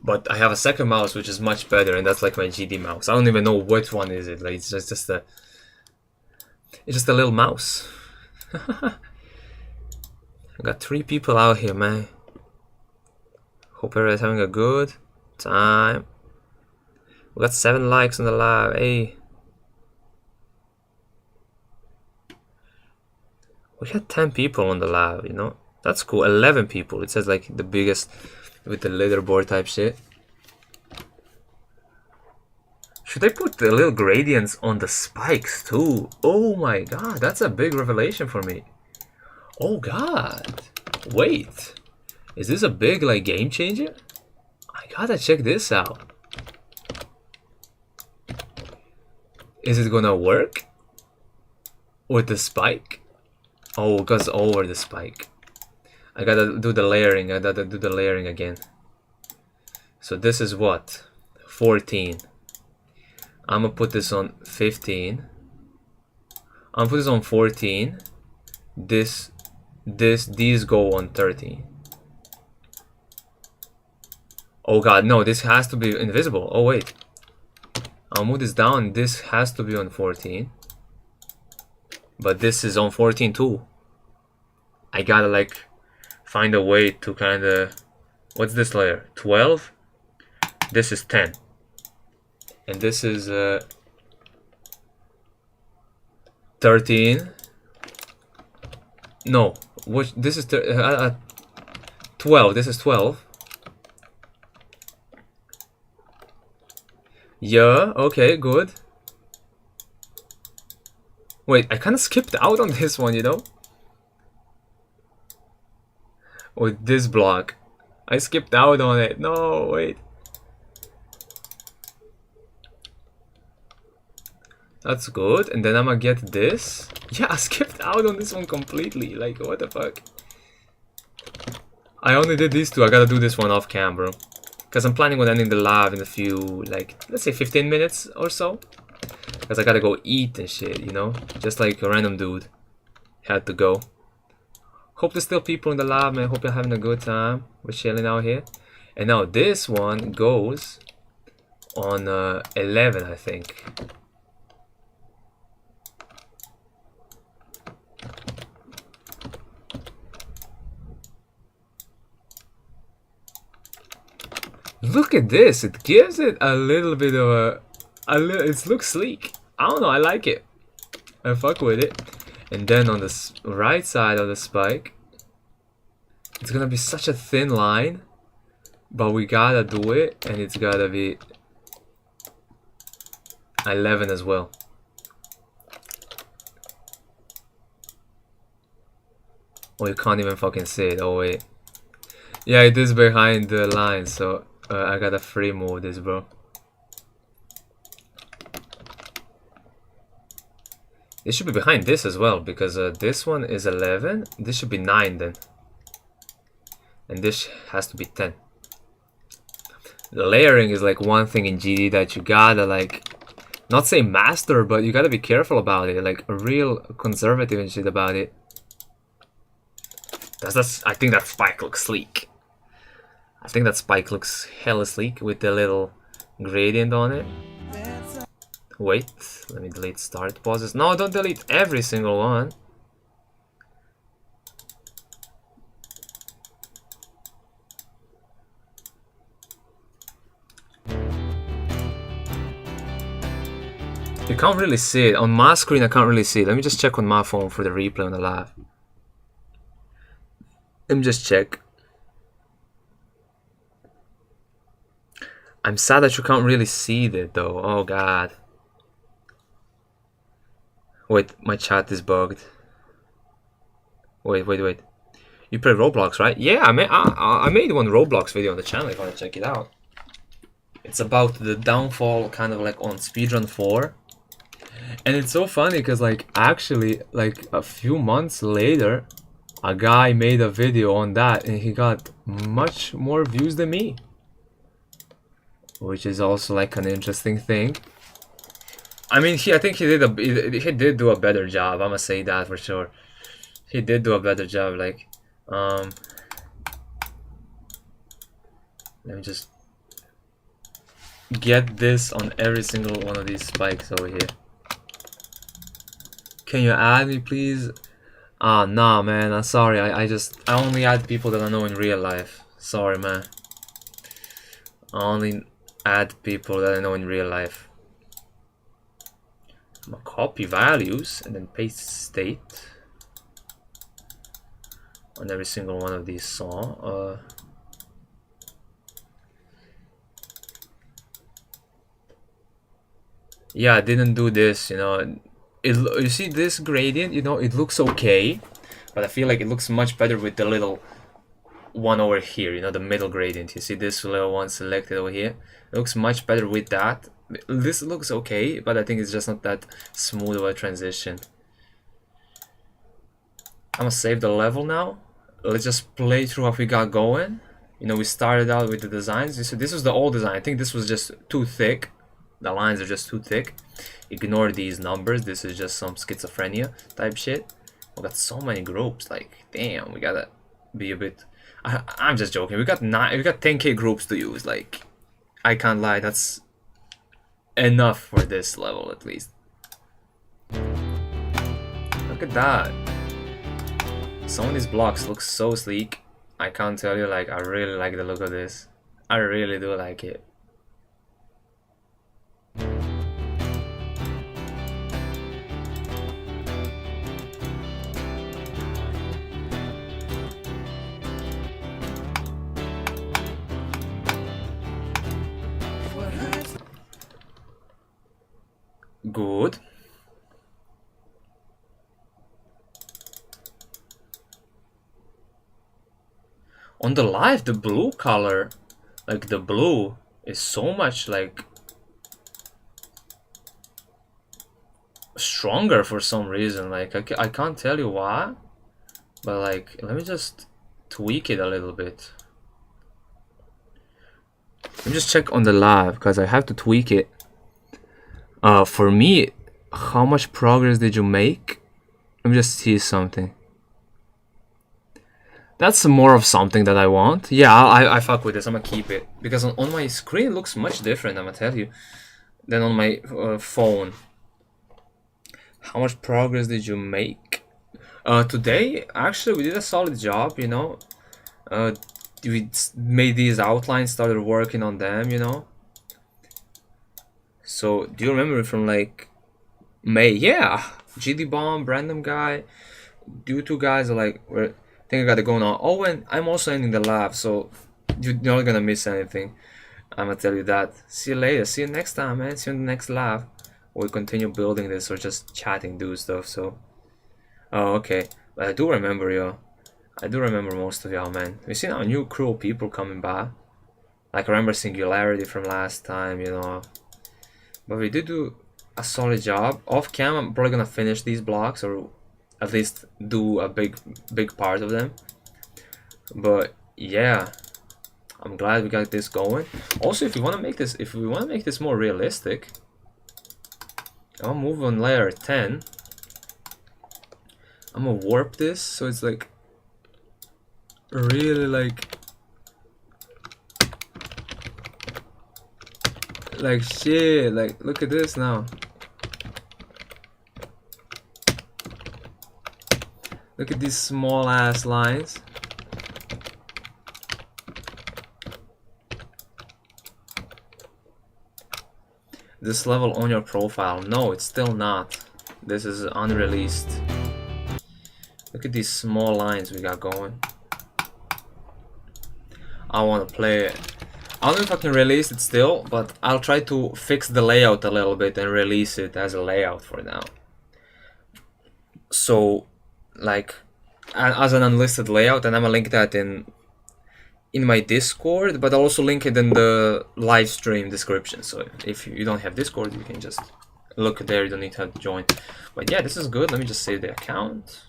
But I have a second mouse, which is much better, and that's like my GD mouse. I don't even know which one is it. Like it's just a little mouse. I got 3 people out here, man. Hope everybody's having a good time. We got 7 likes on the live. Hey, We had 10 people on the lab, you know? That's cool. 11 people. It says like the biggest with the leaderboard type shit. Should I put the little gradients on the spikes too? Oh my god, that's a big revelation for me. Oh god. Wait. Is this a big like game changer? I gotta check this out. Is it gonna work? With the spike? Oh, it goes over the spike. I gotta do the layering. I gotta do the layering again. So this is what? 14. I'm gonna put this on 15. I'm gonna put this on 14. These go on 13. Oh god, no, this has to be invisible. Oh wait. I'll move this down. This has to be on 14. But this is on 14 too. I gotta like find a way to kinda... What's this layer? 12? This is 10. And this is 13. No, which this is 12. This is 12. Yeah, okay, good. Wait, I kind of skipped out on this one, you know? With this block. I skipped out on it. No, wait. That's good. And then I'm gonna get this. Yeah, I skipped out on this one completely. Like, what the fuck? I only did these two. I gotta do this one off cam, bro. Because I'm planning on ending the lab in a few, like, let's say 15 minutes or so. Because I gotta go eat and shit, you know? Just like a random dude had to go. Hope there's still people in the lab, man. Hope you're having a good time. We're chilling out here. And now this one goes on 11, I think. Look at this. It gives it a little bit of it looks sleek. I don't know. I like it. I fuck with it. And then on the right side of the spike, it's gonna be such a thin line, but we gotta do it, and it's gotta be 11 as well. Oh, you can't even fucking see it. Oh wait, yeah, it is behind the line, so I gotta free move this, bro. It should be behind this as well, because this one is 11. This should be 9 then. And this has to be 10. The layering is like one thing in GD that you gotta like, not say master, but you gotta be careful about it. Like a real conservative and shit about it. I think that spike looks sleek. I think that spike looks hella sleek with the little gradient on it. Wait, let me delete start pauses. No, don't delete every single one. You can't really see it. On my screen, I can't really see it. Let me just check on my phone for the replay on the live. Let me just check. I'm sad that you can't really see it though. Oh god. Wait, my chat is bugged. Wait. You play Roblox, right? Yeah, I made one Roblox video on the channel if you want to check it out. It's about the downfall, kind of like on speedrun 4. And it's so funny because like actually like a few months later, a guy made a video on that and he got much more views than me. Which is also like an interesting thing. I mean, I think he did do a better job. I'ma say that for sure. He did do a better job. Like, let me just get this on every single one of these spikes over here. Can you add me, please? Ah, nah, man. I'm sorry. I only add people that I know in real life. Sorry, man. I only add people that I know in real life. I'm gonna copy values and then paste state. on every single one of these saw. Yeah, I didn't do this, you know. You see this gradient, you know, it looks okay, but I feel like it looks much better with the little one over here, you know, the middle gradient. You see this little one selected over here? It looks much better with that. This looks okay, but I think it's just not that smooth of a transition. I'm gonna save the level now. Let's just play through what we got going. You know, we started out with the designs. So this was the old design. I think this was just too thick. The lines are just too thick. Ignore these numbers. This is just some schizophrenia type shit. We got so many groups. Like, damn, we gotta be a bit. I'm just joking. We got 10k groups to use. Like, I can't lie. That's enough for this level at least. Look at that. Some of these blocks look so sleek. I can't tell you, like, I really like the look of this. I really do like it. Good. On the live, the blue color, like the blue is so much like stronger for some reason. Like I can't tell you why, but like let me just tweak it a little bit. Let me just check on the live because I have to tweak it. For me, how much progress did you make? Let me just see something. That's more of something that I want. Yeah, I fuck with this. I'm gonna keep it because on my screen it looks much different. I'm gonna tell you, than on my phone. How much progress did you make? Today, actually, we did a solid job. You know, we made these outlines, started working on them. You know. So, do you remember from like May? Yeah, GD Bomb, Random Guy, you two guys are like we're. I think I got it going on. Oh, and I'm also ending the lab, so you're not gonna miss anything. I'm gonna tell you that. See you later. See you next time, man. See you in the next lab. We'll continue building this or just chatting, do stuff. So, oh, okay. But I do remember you. I do remember most of y'all, man. We seen our new crew of people coming by. Like I remember Singularity from last time, you know. But we did do a solid job. Off cam, I'm probably gonna finish these blocks or at least do a big part of them. But yeah, I'm glad we got this going. Also, if we want to make this more realistic, I'll move on layer 10. I'm gonna warp this so it's like really like shit. Like look at this now. Look at these small ass lines. This level on your profile. No, it's still not. This is unreleased. Look at these small lines we got going. I want to play it. I don't know if I can release it still, but I'll try to fix the layout a little bit and release it as a layout for now. So, like, as an unlisted layout, and I'm gonna link that in my Discord, but I'll also link it in the live stream description. So if you don't have Discord, you can just look there. You don't need to have to join. But yeah, this is good. Let me just save the account.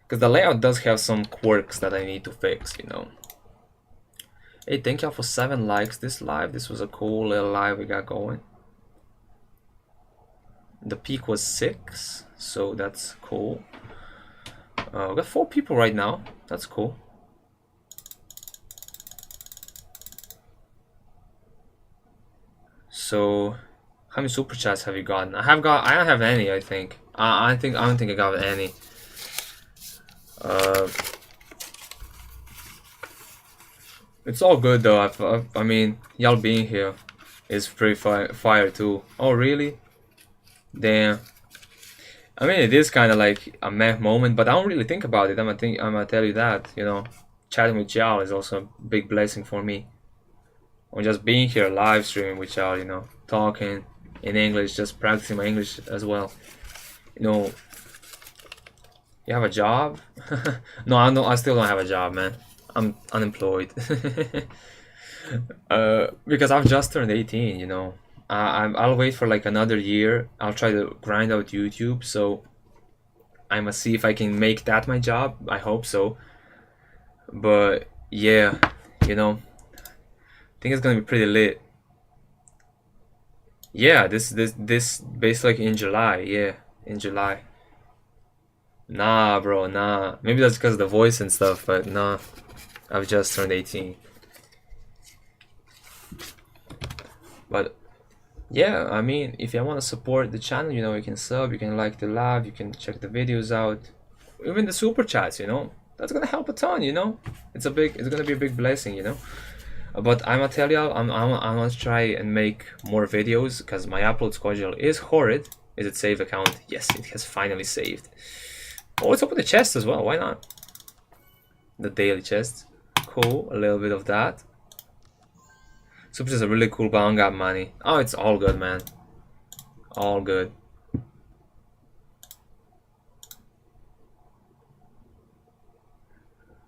Because the layout does have some quirks that I need to fix, you know. Hey, thank y'all for 7 likes this live. This was a cool little live we got going. The peak was 6, so that's cool. We got 4 people right now. That's cool. So, how many super chats have you gotten? I don't have any. I think. I don't think I got any. It's all good though. I mean, y'all being here is pretty fire too. Oh really? Damn. I mean, it is kind of like a meh moment, but I don't really think about it. I'm gonna tell you that, you know, chatting with y'all is also a big blessing for me. Or just being here live streaming with y'all, you know, talking in English, just practicing my English as well. You know, you have a job? No, I don't. I still don't have a job, man. I'm unemployed. Because I've just turned 18, you know. I'll wait for like another year. I'll try to grind out YouTube, so I must see if I can make that my job. I hope so. But yeah, you know, I think it's gonna be pretty lit. Yeah, this basically like in July. Yeah, in July. Nah, bro, nah. Maybe that's because of the voice and stuff, but nah. I've just turned 18. But yeah, I mean, if you want to support the channel, you know, you can sub, you can like the live, you can check the videos out, even the super chats, you know, that's gonna help a ton, you know. It's gonna be a big blessing, you know. But I'm gonna tell y'all, I'm gonna try and make more videos because my upload schedule is horrid. Is it saved account? Yes, it has finally saved. Oh, let's open the chest as well. Why not? The daily chest. Cool. A little bit of that. Super is a really cool, but I don't got money. Oh, it's all good, man. All good.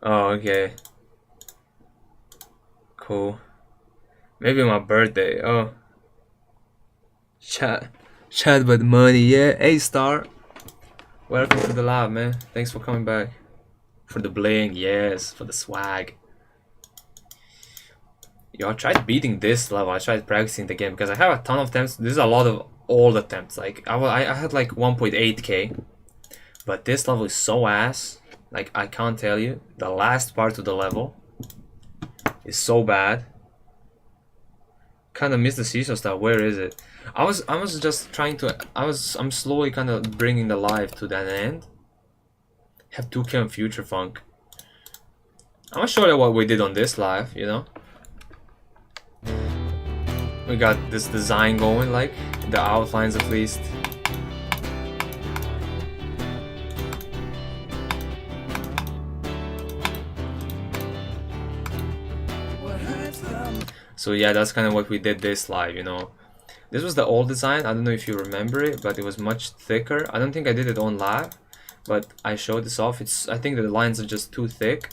Oh, okay. Cool. Maybe my birthday. Oh. Chat about money, yeah. A-star. Welcome to the lab, man. Thanks for coming back. For the bling, yes. For the swag. Yo, I tried beating this level. I tried practicing the game because I have a ton of attempts. This is a lot of old attempts. Like I had like 1.8k, but this level is so ass. Like I can't tell you. The last part of the level is so bad. Kind of missed the seashore stuff. Where is it? I was just trying to. I'm slowly kind of bringing the life to that end. Have 2k on Future Funk. I'm gonna show you what we did on this live. You know. We got this design going, like the outlines at least. So yeah, that's kind of what we did this live, you know. This was the old design. I don't know if you remember it, but it was much thicker. I don't think I did it on live, but I showed this off. I think the lines are just too thick.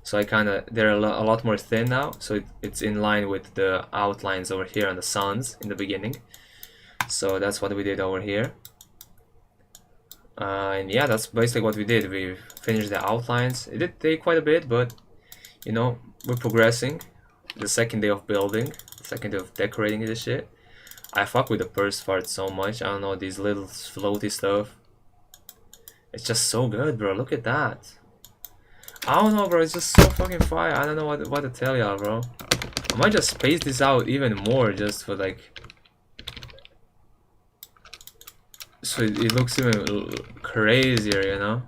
So they're a lot more thin now, so it's in line with the outlines over here on the suns in the beginning. So that's what we did over here. And yeah, that's basically what we did. We finished the outlines. It did take quite a bit, but you know, we're progressing. The second day of building, the second day of decorating this shit. I fuck with the first part so much. I don't know, these little floaty stuff. It's just so good, bro. Look at that. I don't know, bro, it's just so fucking fire. I don't know what to tell y'all, bro. I might just space this out even more just for like... So it looks even crazier, you know?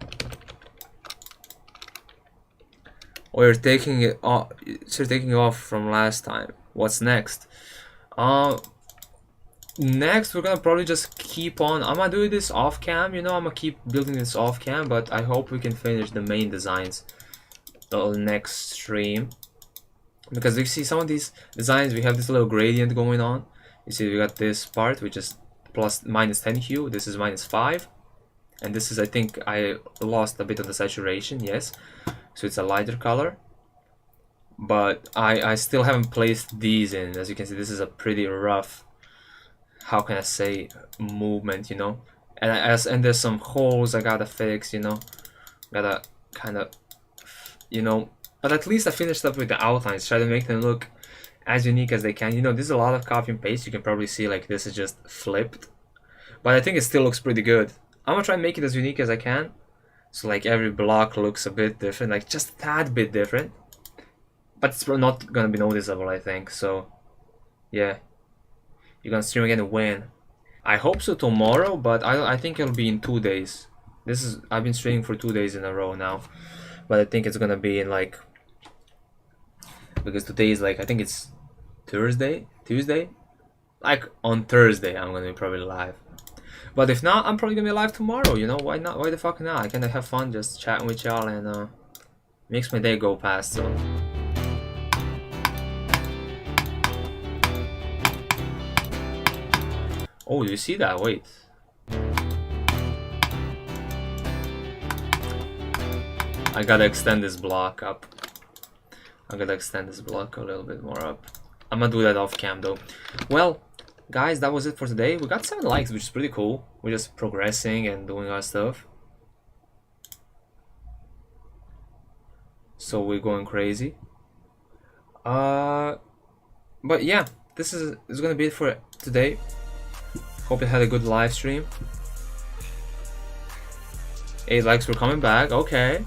Or you're taking it off, so you're taking off from last time. What's next? Next we're gonna probably just keep on. I'm gonna do this off cam, you know, I'm gonna keep building this off cam, but I hope we can finish the main designs the next stream, because you see some of these designs, we have this little gradient going on. You see we got this part which is -10 hue, this is -5, and this is, I think I lost a bit of the saturation, yes, so it's a lighter color, but I still haven't placed these in. As you can see, this is a pretty rough, how can I say, movement, you know, and there's some holes I gotta fix, you know, gotta kind of, you know, but at least I finished up with the outlines, try to make them look as unique as they can. You know, there's a lot of copy and paste. You can probably see like this is just flipped, but I think it still looks pretty good. I'm gonna try and make it as unique as I can, so like every block looks a bit different, like just a tad bit different, but it's not gonna be noticeable, I think. So yeah, you're gonna stream again when? I hope so tomorrow, but I think it'll be in 2 days. I've been streaming for 2 days in a row now, but I think it's gonna be in like, because today is like, I think it's Tuesday, like on Thursday I'm gonna be probably live. But if not, I'm probably gonna be live tomorrow, you know? Why not? Why the fuck not? I can have fun just chatting with y'all and makes my day go past, so. Oh, you see that? Wait. I gotta extend this block up. I gotta extend this block a little bit more up. I'm gonna do that off cam though. Well, guys, that was it for today. We got 7 likes, which is pretty cool. We're just progressing and doing our stuff. So we're going crazy. But yeah, this is gonna be it for today. Hope you had a good live stream. 8 likes for coming back. Okay.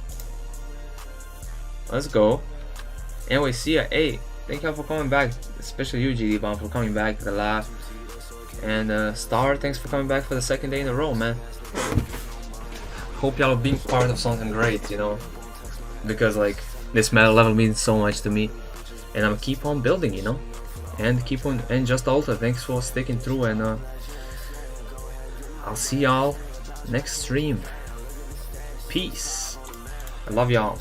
Let's go. Anyway, see ya. Hey, thank y'all for coming back. Especially you, GD Bomb, for coming back to the live. And Star, thanks for coming back for the 2nd day in a row, man. Hope y'all are being part of something great, you know. Because like this meta level means so much to me. And I'm gonna keep on building, you know. And keep on, and just Alta, thanks for sticking through, and I'll see y'all next stream. Peace. I love y'all.